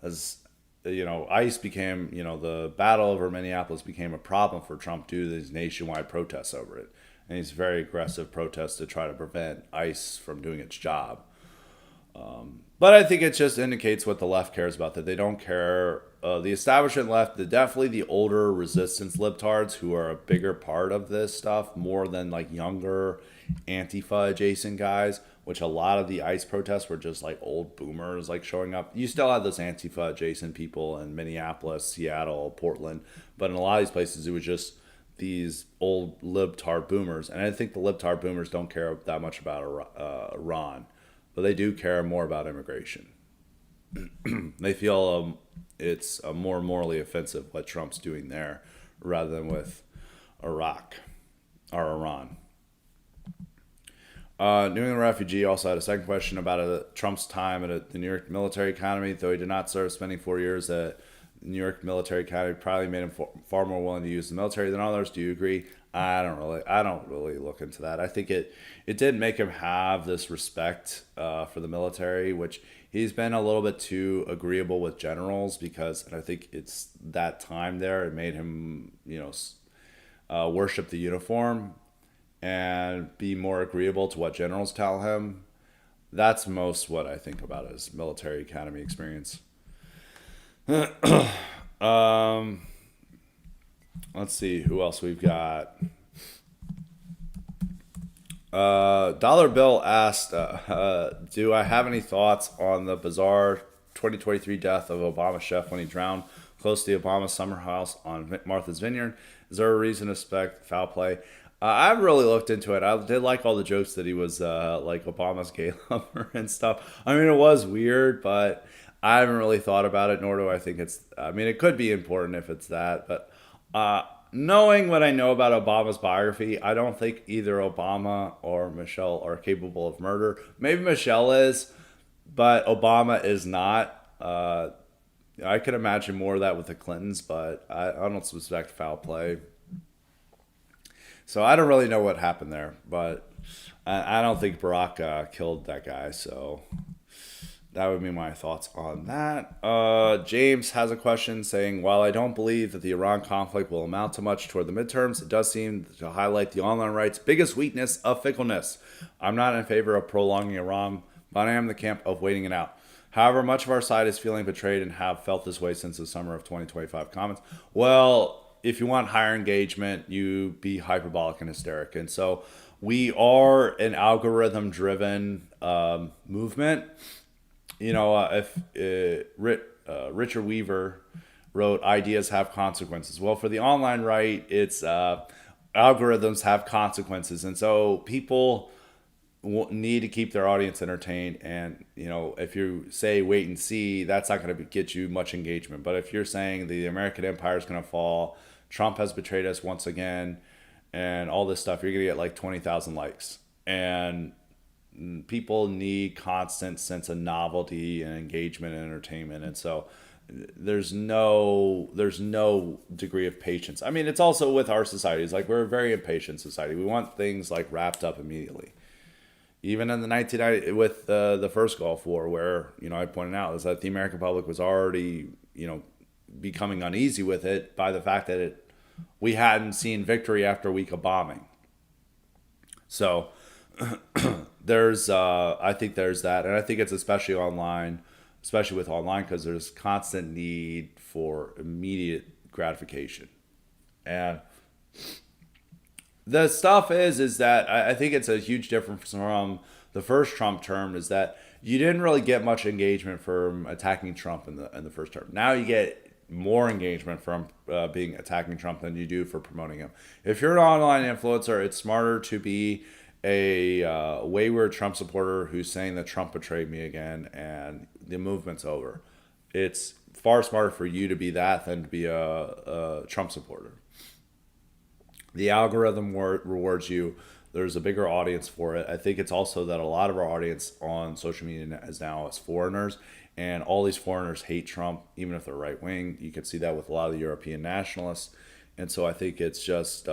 As ICE became, the battle over Minneapolis became a problem for Trump due to these nationwide protests over it. And these very aggressive protests to try to prevent ICE from doing its job. But I think it just indicates what the left cares about, that they don't care. The establishment left, definitely the older resistance libtards who are a bigger part of this stuff, more than like younger Antifa adjacent guys, which a lot of the ICE protests were just like old boomers like showing up. You still have those Antifa adjacent people in Minneapolis, Seattle, Portland, but in a lot of these places it was just these old libtard boomers. And I think the libtard boomers don't care that much about Iran, but they do care more about immigration. They feel it's more morally offensive what Trump's doing there rather than with Iraq or Iran. New England refugee also had a second question about Trump's time at the New York military academy. Though he did not serve, spending 4 years at the New York military academy probably made him far more willing to use the military than others. Do you agree? I don't really look into that. I think it did make him have this respect for the military, which he's been a little bit too agreeable with generals and I think it's that time there it made him worship the uniform and be more agreeable to what generals tell him. That's most what I think about his military academy experience. Let's see who else we've got. Dollar Bill asked, do I have any thoughts on the bizarre 2023 death of Obama chef when he drowned close to the Obama summer house on Martha's Vineyard? Is there a reason to suspect foul play? I really looked into it. I did like all the jokes that he was like Obama's gay lover and stuff. I mean, it was weird, but I haven't really thought about it, nor do I think it's... I mean, it could be important if it's that, but knowing what I know about Obama's biography, I don't think either Obama or Michelle are capable of murder. Maybe Michelle is, but Obama is not. I could imagine more of that with the Clintons, but I don't suspect foul play. So I don't really know what happened there, but I don't think Barack killed that guy, so that would be my thoughts on that. James has a question saying, while I don't believe that the Iran conflict will amount to much toward the midterms, it does seem to highlight the online right's biggest weakness of fickleness. I'm not in favor of prolonging Iran, but I am in the camp of waiting it out. However, much of our side is feeling betrayed and have felt this way since the summer of 2025 comments. Well, if you want higher engagement, you be hyperbolic and hysteric. And so we are an algorithm-driven movement. Richard Weaver wrote, ideas have consequences. Well, for the online right, it's algorithms have consequences. And so people, need to keep their audience entertained. And, if you say wait and see, that's not going to get you much engagement. But if you're saying the American empire is going to fall, Trump has betrayed us once again, and all this stuff, you're going to get like 20,000 likes. And people need constant sense of novelty and engagement and entertainment. And so there's no degree of patience. I mean, it's also with our society. It's like we're a very impatient society. We want things like wrapped up immediately. Even in the 1990 with the first Gulf War, where I pointed out is that the American public was already becoming uneasy with it by the fact that we hadn't seen victory after a week of bombing. So I think there's that, and I think it's especially online, especially with online, because there's constant need for immediate gratification. And the stuff is that I think it's a huge difference from the first Trump term, is that you didn't really get much engagement from attacking Trump in the first term. Now you get more engagement from being attacking Trump than you do for promoting him. If you're an online influencer, it's smarter to be a wayward Trump supporter who's saying that Trump betrayed me again and the movement's over. It's far smarter for you to be that than to be a Trump supporter. The algorithm rewards you. There's a bigger audience for it. I think it's also that a lot of our audience on social media is now as foreigners, and all these foreigners hate Trump, even if they're right wing. You can see that with a lot of the European nationalists. And so I think it's just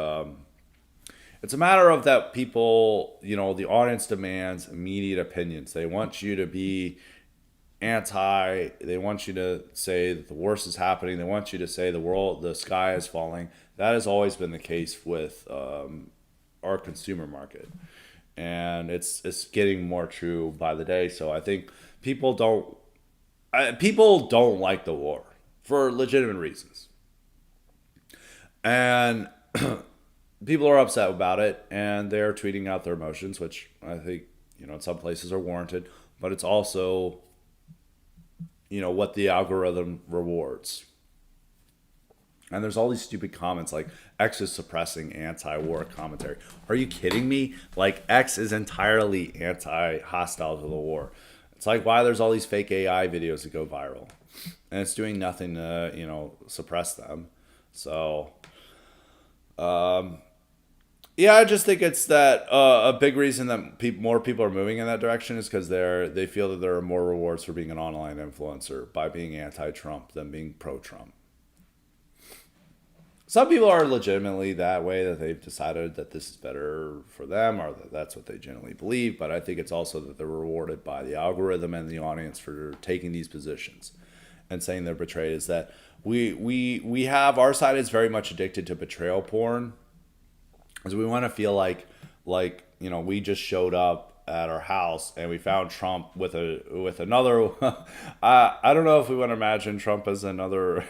it's a matter of that people, the audience demands immediate opinions. They want you to be anti. They want you to say that the worst is happening. They want you to say the sky is falling. That has always been the case with our consumer market, and it's getting more true by the day. So I think people don't like the war for legitimate reasons, and people are upset about it, and they're tweeting out their emotions, which I think in some places are warranted, but it's also what the algorithm rewards. And there's all these stupid comments like X is suppressing anti-war commentary. Are you kidding me? Like, X is entirely anti-hostile to the war. It's like why there's all these fake AI videos that go viral, and it's doing nothing to suppress them. So yeah, I just think it's that a big reason that more people are moving in that direction is because they feel that there are more rewards for being an online influencer by being anti-Trump than being pro-Trump. Some people are legitimately that way, that they've decided that this is better for them, or that that's what they generally believe. But I think it's also that they're rewarded by the algorithm and the audience for taking these positions and saying they're betrayed. Is that we have, our side is very much addicted to betrayal porn, because we want to feel like we just showed up at our house and we found Trump with another. I don't know if we want to imagine Trump as another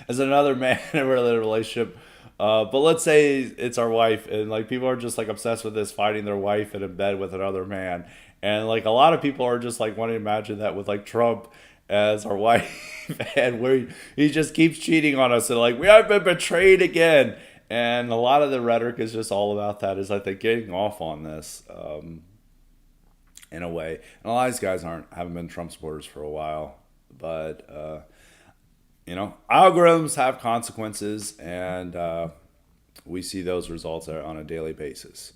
as another man in a relationship. But let's say it's our wife, and like people are just like obsessed with this, finding their wife in bed with another man, and like a lot of people are just like wanting to imagine that with like Trump as our wife, and where he just keeps cheating on us, and like we have been betrayed again. And a lot of the rhetoric is just all about that. Is like they're getting off on this in a way. And a lot of these guys haven't been Trump supporters for a while, but algorithms have consequences, and we see those results on a daily basis.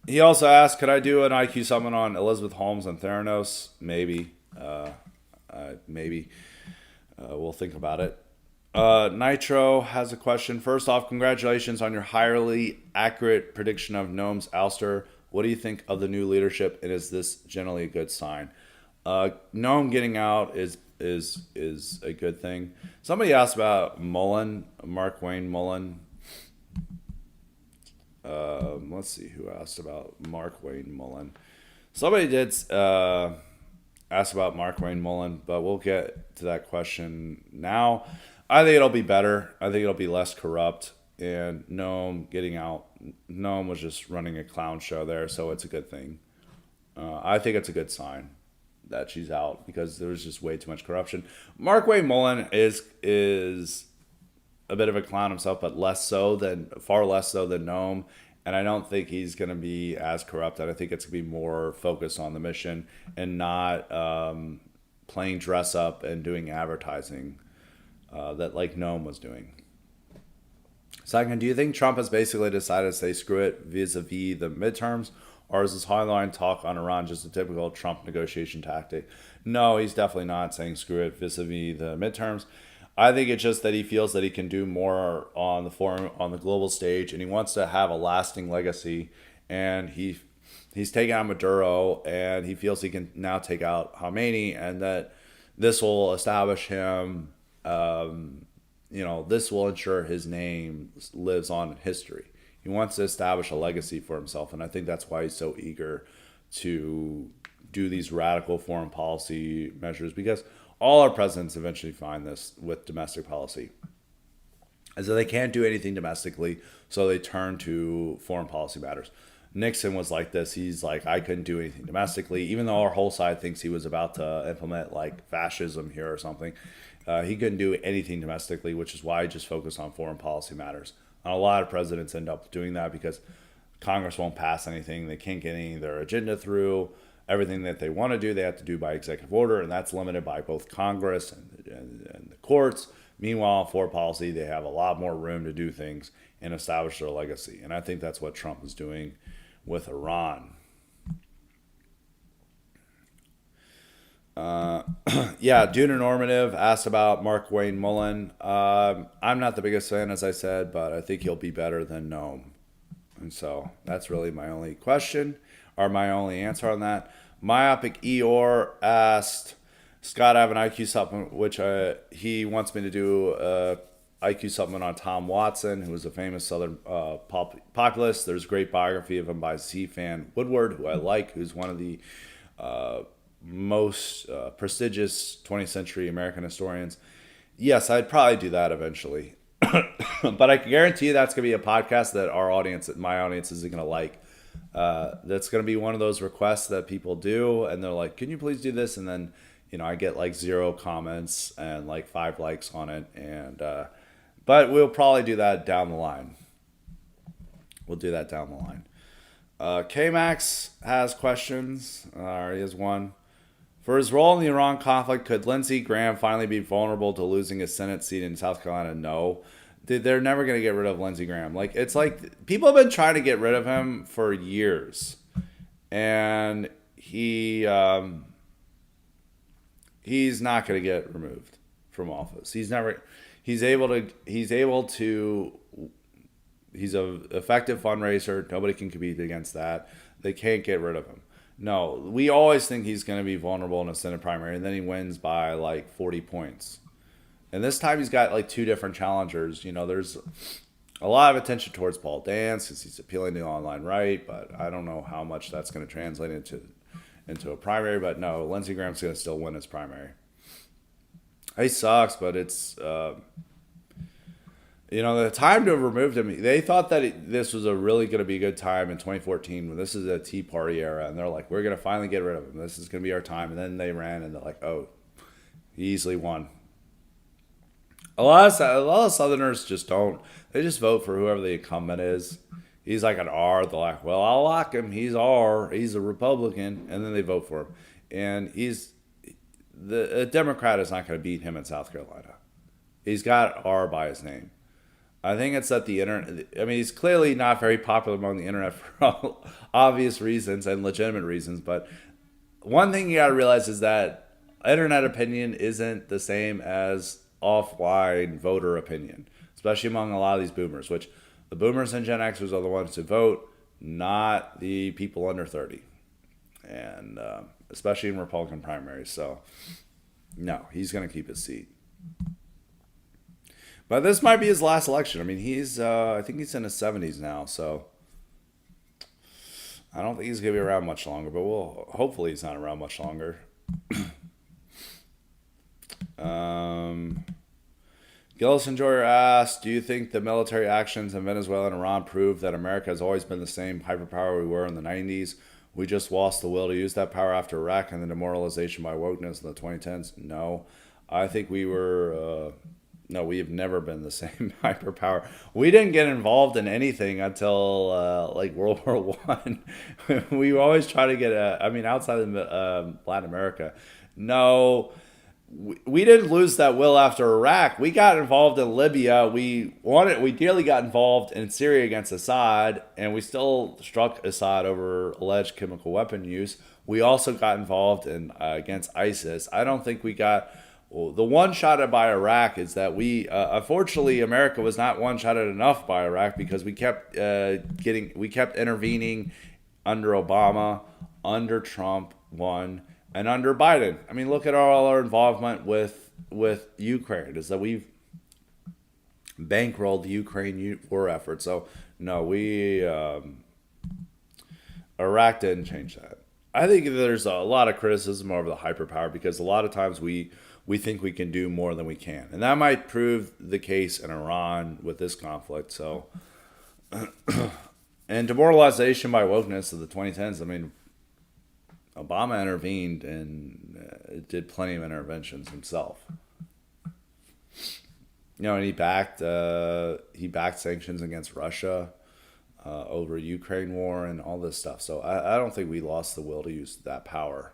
He also asked, could I do an IQ summit on Elizabeth Holmes and Theranos? Maybe. Maybe. We'll think about it. Nitro has a question. First off, congratulations on your highly accurate prediction of Noam's ouster. What do you think of the new leadership, and is this generally a good sign? Noam getting out is a good thing. Somebody asked about Mullen, Mark Wayne Mullen. Let's see who asked about Mark Wayne Mullen. Somebody did ask about Mark Wayne Mullen, but we'll get to that question now. I think it'll be better. I think it'll be less corrupt. And Noam getting out, Noam was just running a clown show there, so it's a good thing. I think it's a good sign that she's out, because there was just way too much corruption. Mark Wayne Mullen is a bit of a clown himself, but far less so than Noam. And I don't think he's going to be as corrupt. And I think it's going to be more focused on the mission and not playing dress up and doing advertising that like Noam was doing. Second, do you think Trump has basically decided to say screw it vis-a-vis the midterms, or is this highline talk on Iran just a typical Trump negotiation tactic? No, he's definitely not saying screw it vis-a-vis the midterms. I think it's just that he feels that he can do more on the forum, on the global stage, and he wants to have a lasting legacy. And he's taken out Maduro, and he feels he can now take out Khomeini, and that this will establish him. This will ensure his name lives on in history. He wants to establish a legacy for himself, and I think that's why he's so eager to do these radical foreign policy measures, because all our presidents eventually find this with domestic policy. And so they can't do anything domestically, so they turn to foreign policy matters. Nixon was like this. He's like, I couldn't do anything domestically, even though our whole side thinks he was about to implement like fascism here or something. He couldn't do anything domestically, which is why he just focused on foreign policy matters. And a lot of presidents end up doing that because Congress won't pass anything. They can't get any of their agenda through. Everything that they want to do, they have to do by executive order, and that's limited by both Congress and the courts. Meanwhile, for policy, they have a lot more room to do things and establish their legacy. And I think that's what Trump is doing with Iran. Yeah, Duna Normative asked about Mark Wayne Mullen. I'm not the biggest fan, as I said, but I think he'll be better than Noam. And so that's really my only question, or my only answer on that. Myopic Eeyore asked, Scott, I have an IQ supplement, which he wants me to do a IQ supplement on Tom Watson, who was a famous Southern populist. There's a great biography of him by C. Fan Woodward, who I like, who's one of the most prestigious 20th century American historians. Yes, I'd probably do that eventually. But I can guarantee you that's going to be a podcast that my audience, isn't going to like. That's going to be one of those requests that people do, and they're like, can you please do this? And then, I get like 0 comments and like 5 likes on it. And but we'll probably do that down the line. We'll do that down the line. K-Max has questions. He has one. For his role in the Iran conflict, could Lindsey Graham finally be vulnerable to losing his Senate seat in South Carolina? No. They're never going to get rid of Lindsey Graham. Like, it's like people have been trying to get rid of him for years. And he's not going to get removed from office. He's an effective fundraiser. Nobody can compete against that. They can't get rid of him. No, we always think he's going to be vulnerable in a Senate primary, and then he wins by like 40 points. And this time he's got like 2 different challengers. There's a lot of attention towards Paul Dance because he's appealing to the online right, but I don't know how much that's going to translate into a primary. But no, Lindsey Graham's going to still win his primary. He sucks, but it's the time to have removed him. They thought that this was really going to be a good time in 2014 when this is a Tea Party era, and they're like, we're going to finally get rid of him. This is going to be our time. And then they ran, and they're like, oh, he easily won. A lot of Southerners just don't. They just vote for whoever the incumbent is. He's like an R. They're like, well, I'll lock him. He's R. He's a Republican. And then they vote for him. And a Democrat is not going to beat him in South Carolina. He's got R by his name. I think it's that the internet, he's clearly not very popular among the internet for obvious reasons and legitimate reasons. But one thing you got to realize is that internet opinion isn't the same as offline voter opinion, especially among a lot of these boomers, which the boomers and Gen Xers are the ones who vote, not the people under 30. And especially in Republican primaries. So, no, he's going to keep his seat. But this might be his last election. I think he's in his 70s now, so I don't think he's going to be around much longer, but hopefully he's not around much longer. Gillis Enjoyer asked, do you think the military actions in Venezuela and Iran prove that America has always been the same hyperpower we were in the 90s? We just lost the will to use that power after Iraq and the demoralization by wokeness in the 2010s? No. I think we were No, we have never been the same hyperpower. We didn't get involved in anything until like World War One. We always try to get I mean, outside of Latin America, no, we didn't lose that will after Iraq. We got involved in Libya. We nearly got involved in Syria against Assad, and we still struck Assad over alleged chemical weapon use. We also got involved in against ISIS. I don't think we got. Well, the one shot by Iraq is that unfortunately, America was not one shotted enough by Iraq because we kept intervening under Obama, under Trump, and under Biden. I mean, look at all our involvement with Ukraine. Is that we've bankrolled the Ukraine war effort. So no, Iraq didn't change that. I think there's a lot of criticism over the hyperpower because a lot of times we think we can do more than we can. And that might prove the case in Iran with this conflict. So, and demoralization by wokeness of the 2010s, I mean, Obama intervened and did plenty of interventions himself. You know, and he backed sanctions against Russia over Ukraine war and all this stuff. So I don't think we lost the will to use that power.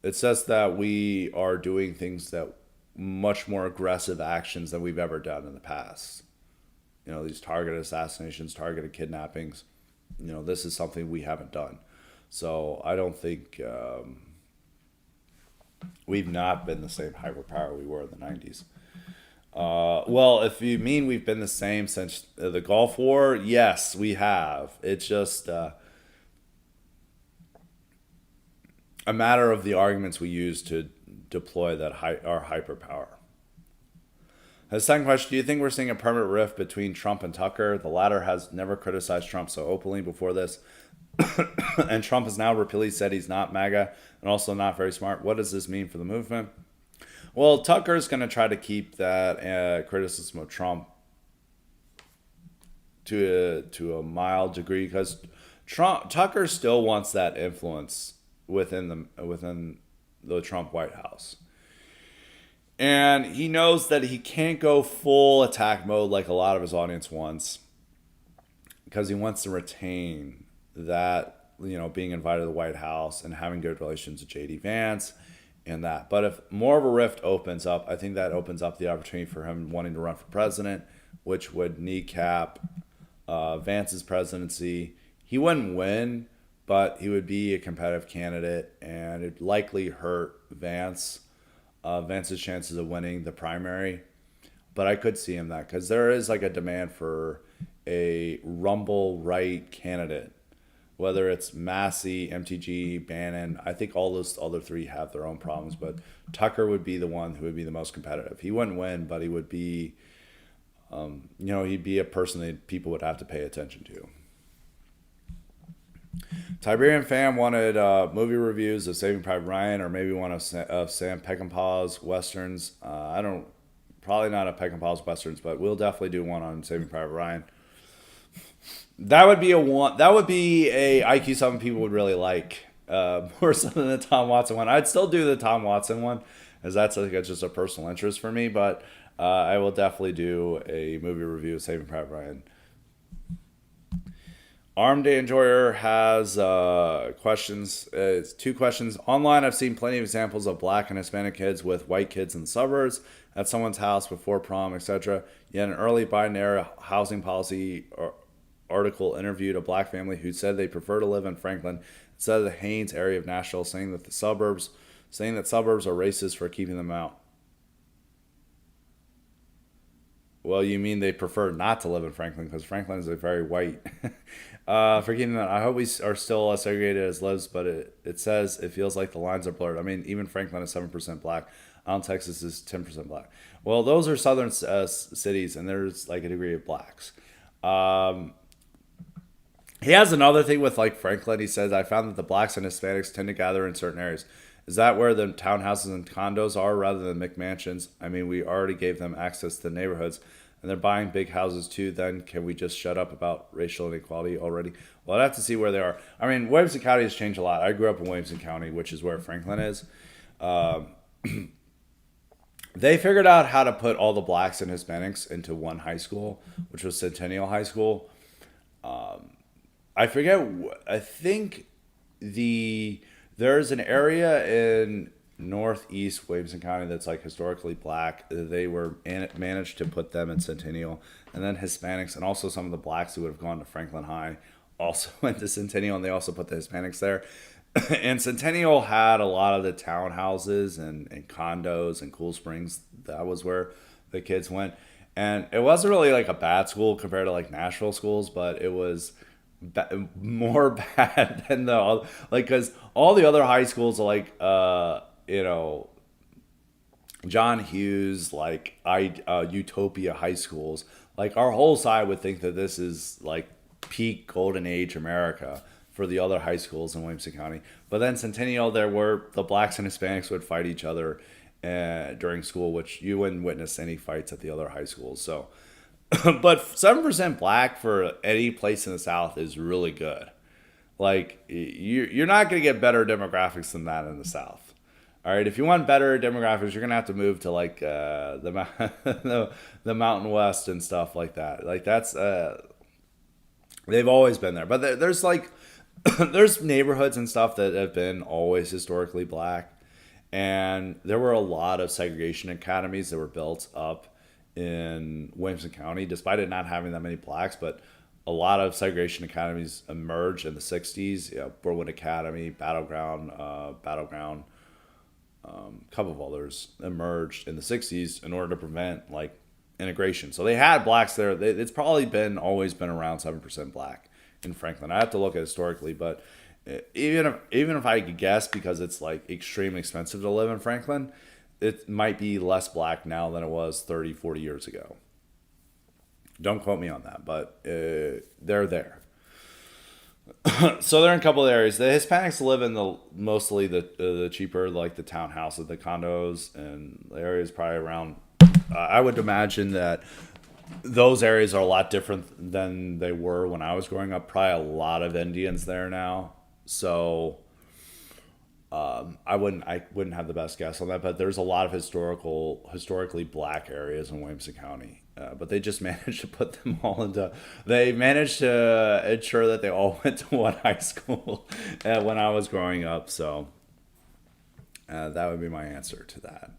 It says that we are doing things that much more aggressive actions than we've ever done in the past. You know, these targeted assassinations, targeted kidnappings. You know, this is something we haven't done. So I don't think we've not been the same hyperpower we were in the 90s. Well, if you mean we've been the same since the Gulf War, yes, we have. It's just a matter of the arguments we use to deploy our hyperpower. The second question, do you think we're seeing a permanent rift between Trump and Tucker? The latter has never criticized Trump so openly before this. And Trump has now repeatedly said he's not MAGA and also not very smart. What does this mean for the movement? Well, Tucker's going to try to keep that criticism of Trump to a mild degree because Tucker still wants that influence within the Trump White House. And he knows that he can't go full attack mode like a lot of his audience wants because he wants to retain that, you know, being invited to the White House and having good relations with J.D. Vance and that. But if more of a rift opens up, I think that opens up the opportunity for him wanting to run for president, which would kneecap Vance's presidency. He wouldn't win, but he would be a competitive candidate, and it'd likely hurt Vance's chances of winning the primary. But I could see him that because there is like a demand for a rumble right candidate, whether it's Massey, MTG, Bannon. I think all those other three have their own problems, but Tucker would be the one who would be the most competitive. He wouldn't win, but he would be, he'd be a person that people would have to pay attention to. Tiberian fan wanted movie reviews of Saving Private Ryan, or maybe one of Sam Peckinpah's westerns. Probably not a Peckinpah's westerns, but we'll definitely do one on Saving Private Ryan. That would be a IQ something people would really like, more so than the Tom Watson one. I'd still do the Tom Watson one, as that's just a personal interest for me. But I will definitely do a movie review of Saving Private Ryan. Armed Day Enjoyer has questions. It's 2 questions. Online, I've seen plenty of examples of black and Hispanic kids with white kids in the suburbs at someone's house before prom, etc. Yet an early Biden era housing policy article interviewed a black family who said they prefer to live in Franklin instead of the Haines area of Nashville, saying that suburbs are racist for keeping them out. Well, you mean they prefer not to live in Franklin because Franklin is a very white. For keeping that, I hope we are still as segregated as lives, but it says it feels like the lines are blurred. I mean, even Franklin is 7% black. Texas is 10% black. Well, those are southern cities, and there's like a degree of blacks. He has another thing with like Franklin. He says, I found that the blacks and Hispanics tend to gather in certain areas. Is that where the townhouses and condos are rather than McMansions? I mean, we already gave them access to the neighborhoods, and they're buying big houses too. Then can we just shut up about racial inequality already? Well, I'd have to see where they are. I mean, Williamson County has changed a lot. I grew up in Williamson County, which is where Franklin is. They figured out how to put all the blacks and Hispanics into one high school, which was Centennial High School. I forget. I think the there's an area in northeast Williamson County that's like historically black. They were managed to put them in Centennial, and then Hispanics and also some of the blacks who would have gone to Franklin High also went to Centennial, and they also put the Hispanics there. And Centennial had a lot of the townhouses and condos and Cool Springs. That was where the kids went, and it wasn't really like a bad school compared to like Nashville schools, but it was more bad than the like because all the other high schools are like John Hughes, like Utopia high schools. Like our whole side would think that this is like peak golden age America for the other high schools in Williamson County. But then Centennial, there were the blacks and Hispanics would fight each other during school, which you wouldn't witness any fights at the other high schools. So, but 7% black for any place in the South is really good. Like you're not going to get better demographics than that in the South. All right, if you want better demographics, you're gonna have to move to like the Mountain West and stuff like that. Like that's they've always been there, but there's like there's neighborhoods and stuff that have been always historically black, and there were a lot of segregation academies that were built up in Williamson County, despite it not having that many blacks. But a lot of segregation academies emerged in the '60s. Berwyn Academy, Battleground. A couple of others emerged in the '60s in order to prevent like integration. So they had blacks there. It's probably been always been around 7% black in Franklin. I have to look at historically, but even if I could guess, because it's like extremely expensive to live in Franklin, it might be less black now than it was 30, 40 years ago. Don't quote me on that, but they're there. So they're in a couple of areas. The Hispanics live in mostly the cheaper, like the townhouses, the condos, and the areas probably around. I would imagine that those areas are a lot different than they were when I was growing up. Probably a lot of Indians there now. So I wouldn't have the best guess on that, but there's a lot of historically black areas in Williamson County. But they just managed to put them all into. They managed to ensure that they all went to one high school when I was growing up. So that would be my answer to that.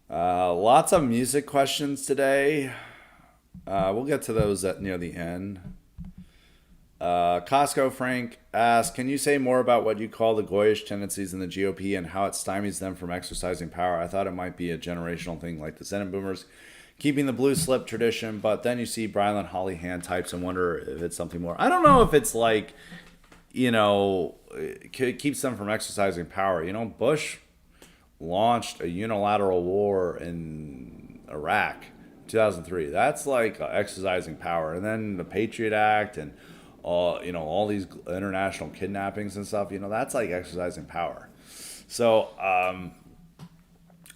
Lots of music questions today. We'll get to those near the end. Costco Frank asks, can you say more about what you call the Goyish tendencies in the GOP and how it stymies them from exercising power? I thought it might be a generational thing like the Senate boomers keeping the blue slip tradition, but then you see Brylan Hollyhan types and wonder if it's something more. I don't know if it's like, it keeps them from exercising power. Bush launched a unilateral war in Iraq 2003. That's like exercising power. And then the Patriot Act and all these international kidnappings and stuff, that's like exercising power. So,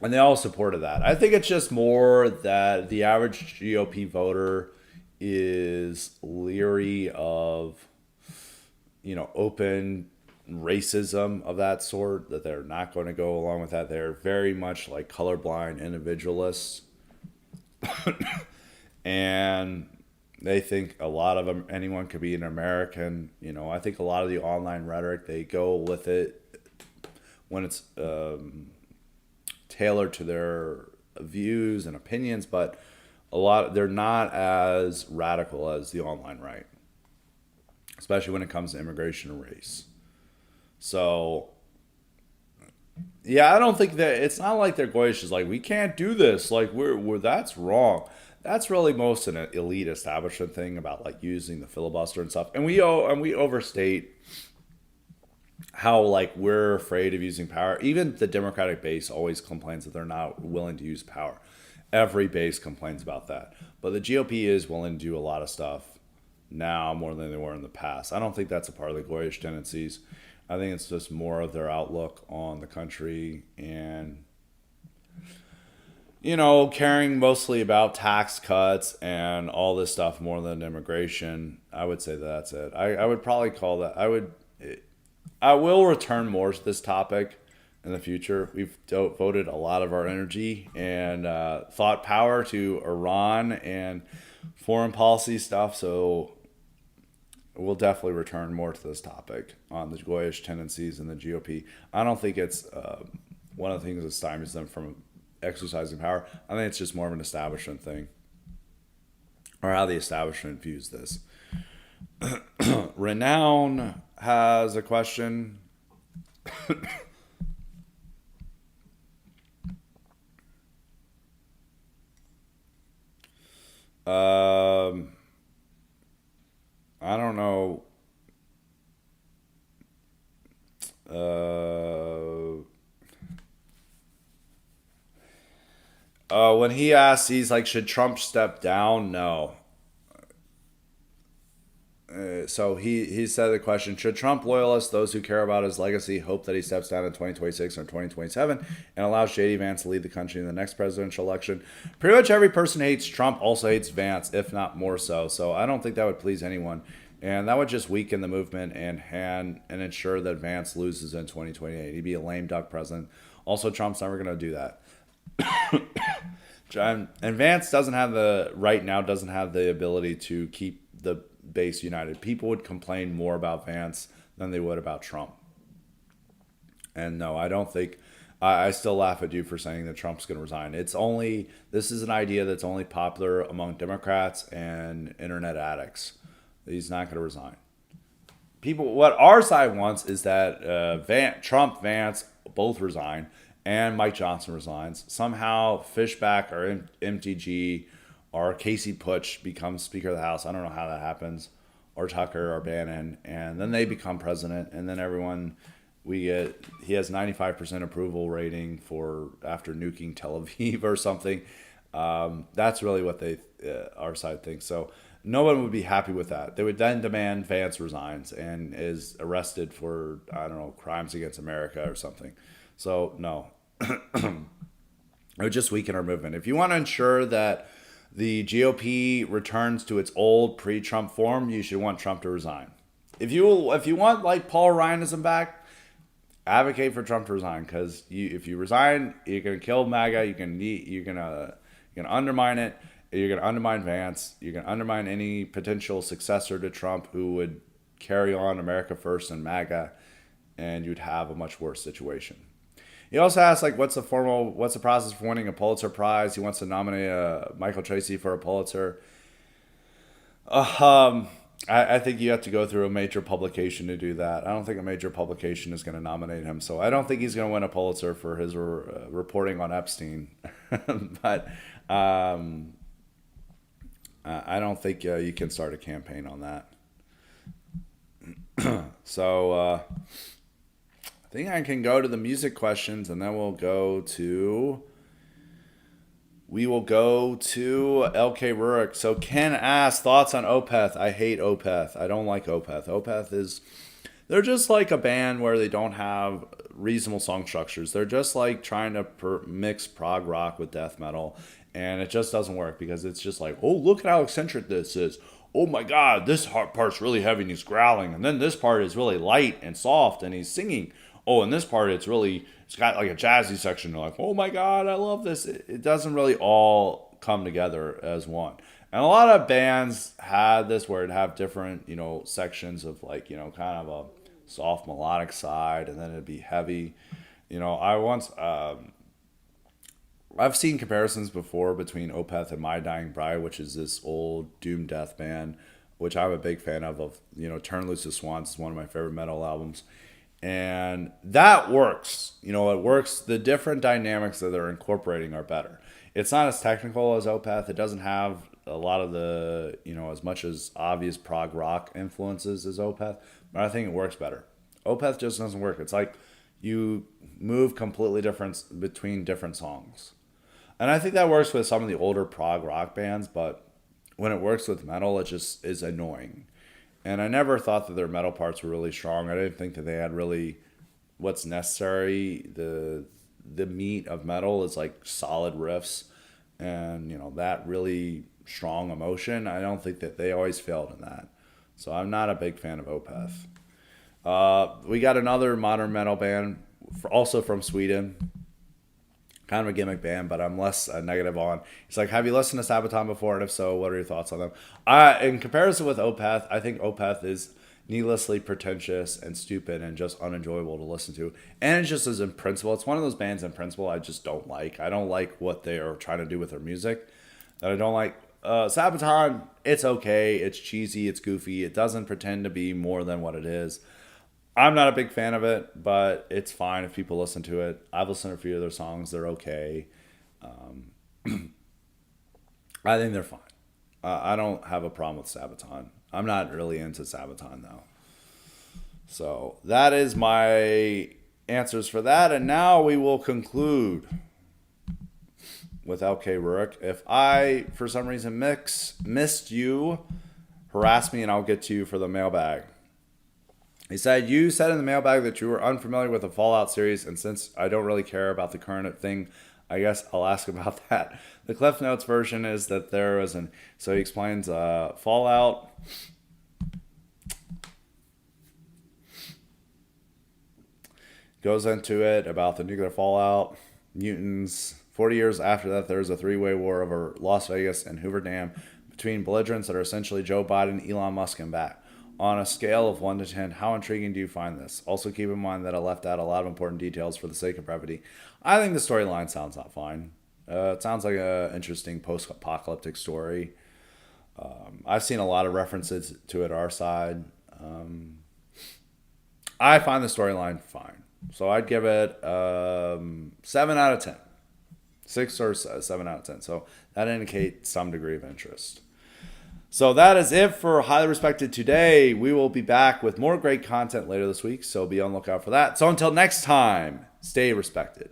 and they all supported that. I think it's just more that the average GOP voter is leery of, open racism of that sort, that they're not going to go along with that. They're very much like colorblind individualists. And they think a lot of them, anyone could be an American. I think a lot of the online rhetoric, they go with it when it's tailored to their views and opinions, but they're not as radical as the online right, especially when it comes to immigration and race. So, yeah, I don't think that it's not like they're Goyish is like, we can't do this. Like we're that's wrong. That's really most an elite establishment thing about like using the filibuster and stuff. And we overstate how like we're afraid of using power. Even the Democratic base always complains that they're not willing to use power. Every base complains about that. But the GOP is willing to do a lot of stuff now more than they were in the past. I don't think that's a part of the Goyish tendencies. I think it's just more of their outlook on the country and, caring mostly about tax cuts and all this stuff more than immigration. I would say that's it. I would probably call that. I will return more to this topic in the future. We've devoted a lot of our energy and thought power to Iran and foreign policy stuff. So we'll definitely return more to this topic on the Goyish tendencies in the GOP. I don't think it's one of the things that stymies them from exercising power. I think it's just more of an establishment thing, or how the establishment views this. Renown has a question. um, I don't know. Uh, when he asks, he's like, should Trump step down? No. So he said the question: should Trump loyalists, those who care about his legacy, hope that he steps down in 2026 or 2027 and allows JD Vance to lead the country in the next presidential election? Pretty much every person hates Trump, also hates Vance, if not more so. So I don't think that would please anyone, and that would just weaken the movement and ensure that Vance loses in 2028. He'd be a lame duck president. Also, Trump's never going to do that. And Vance doesn't have the ability to keep the base united. People would complain more about Vance than they would about Trump. And no, I don't think. I still laugh at you for saying that Trump's going to resign. This is an idea that's only popular among Democrats and internet addicts. He's not going to resign. What our side wants is that Trump, Vance both resign, and Mike Johnson resigns. Somehow Fishback or MTG or Casey Putsch becomes Speaker of the House. I don't know how that happens. Or Tucker or Bannon. And then they become president. And then he has 95% approval rating for after nuking Tel Aviv or something. That's really what our side thinks. So no one would be happy with that. They would then demand Vance resigns and is arrested for, I don't know, crimes against America or something. So no. It would just weaken our movement. If you want to ensure that the GOP returns to its old pre-Trump form, you should want Trump to resign. If you want like Paul Ryanism back, advocate for Trump to resign, because if you resign, you're gonna kill MAGA. You're gonna undermine it. You're gonna undermine Vance. You're gonna undermine any potential successor to Trump who would carry on America First and MAGA, and you'd have a much worse situation. He also asked, like, what's the process for winning a Pulitzer Prize? He wants to nominate Michael Tracy for a Pulitzer. I think you have to go through a major publication to do that. I don't think a major publication is going to nominate him. So I don't think he's going to win a Pulitzer for his reporting on Epstein. But I don't think you can start a campaign on that. So... I think I can go to the music questions, and then we will go to LK Rurik. So Ken asks, thoughts on Opeth? I hate Opeth. I don't like Opeth. They're just like a band where they don't have reasonable song structures. They're just like trying to mix prog rock with death metal, and it just doesn't work because it's just like, oh, look at how eccentric this is. Oh my God, this part's really heavy and he's growling, and then this part is really light and soft and he's singing. Oh, in this part, it's got like a jazzy section. You're like, oh my God, I love this. It doesn't really all come together as one. And a lot of bands had this where it'd have different, sections of like, kind of a soft melodic side, and then it'd be heavy. I've seen comparisons before between Opeth and My Dying Bride, which is this old doom death band, which I'm a big fan of. Turn Loose the Swans is one of my favorite metal albums. And that works. It works. The different dynamics that they're incorporating are better. It's not as technical as Opeth. It doesn't have a lot of the, as much as obvious prog rock influences as Opeth, but I think it works better. Opeth just doesn't work. It's like you move completely different between different songs. And I think that works with some of the older prog rock bands, but when it works with metal, it just is annoying. And I never thought that their metal parts were really strong. I didn't think that they had really what's necessary. The meat of metal is like solid riffs and, that really strong emotion. I don't think that they always failed in that. So I'm not a big fan of Opeth. We got another modern metal band also from Sweden. Kind of a gimmick band, but I'm less negative on. He's like, have you listened to Sabaton before? And if so, what are your thoughts on them? In comparison with Opeth, I think Opeth is needlessly pretentious and stupid and just unenjoyable to listen to. And it's just as in principle. It's one of those bands in principle I just don't like. I don't like what they are trying to do with their music. That I don't like. Sabaton, it's okay. It's cheesy. It's goofy. It doesn't pretend to be more than what it is. I'm not a big fan of it, but it's fine if people listen to it. I've listened to a few of their songs. They're okay. I think they're fine. I don't have a problem with Sabaton. I'm not really into Sabaton, though. So that is my answers for that. And now we will conclude with LK Rurik. If I, for some reason, missed you, harass me and I'll get to you for the mailbag. He said, you said in the mailbag that you were unfamiliar with the Fallout series, and since I don't really care about the current thing, I guess I'll ask about that. The Cliff Notes version is that there was so he explains Fallout. Goes into it about the nuclear fallout, mutants. 40 years after that, there's a three-way war over Las Vegas and Hoover Dam between belligerents that are essentially Joe Biden, Elon Musk, and back. On a scale of 1 to 10, how intriguing do you find this? Also keep in mind that I left out a lot of important details for the sake of brevity. I think the storyline sounds not fine. It sounds like an interesting post-apocalyptic story. I've seen a lot of references to it our side. I find the storyline fine. So I'd give it 7 out of 10. 6 or 7 out of 10. So that indicates some degree of interest. So that is it for Highly Respected today. We will be back with more great content later this week, so be on the lookout for that. So until next time, stay respected.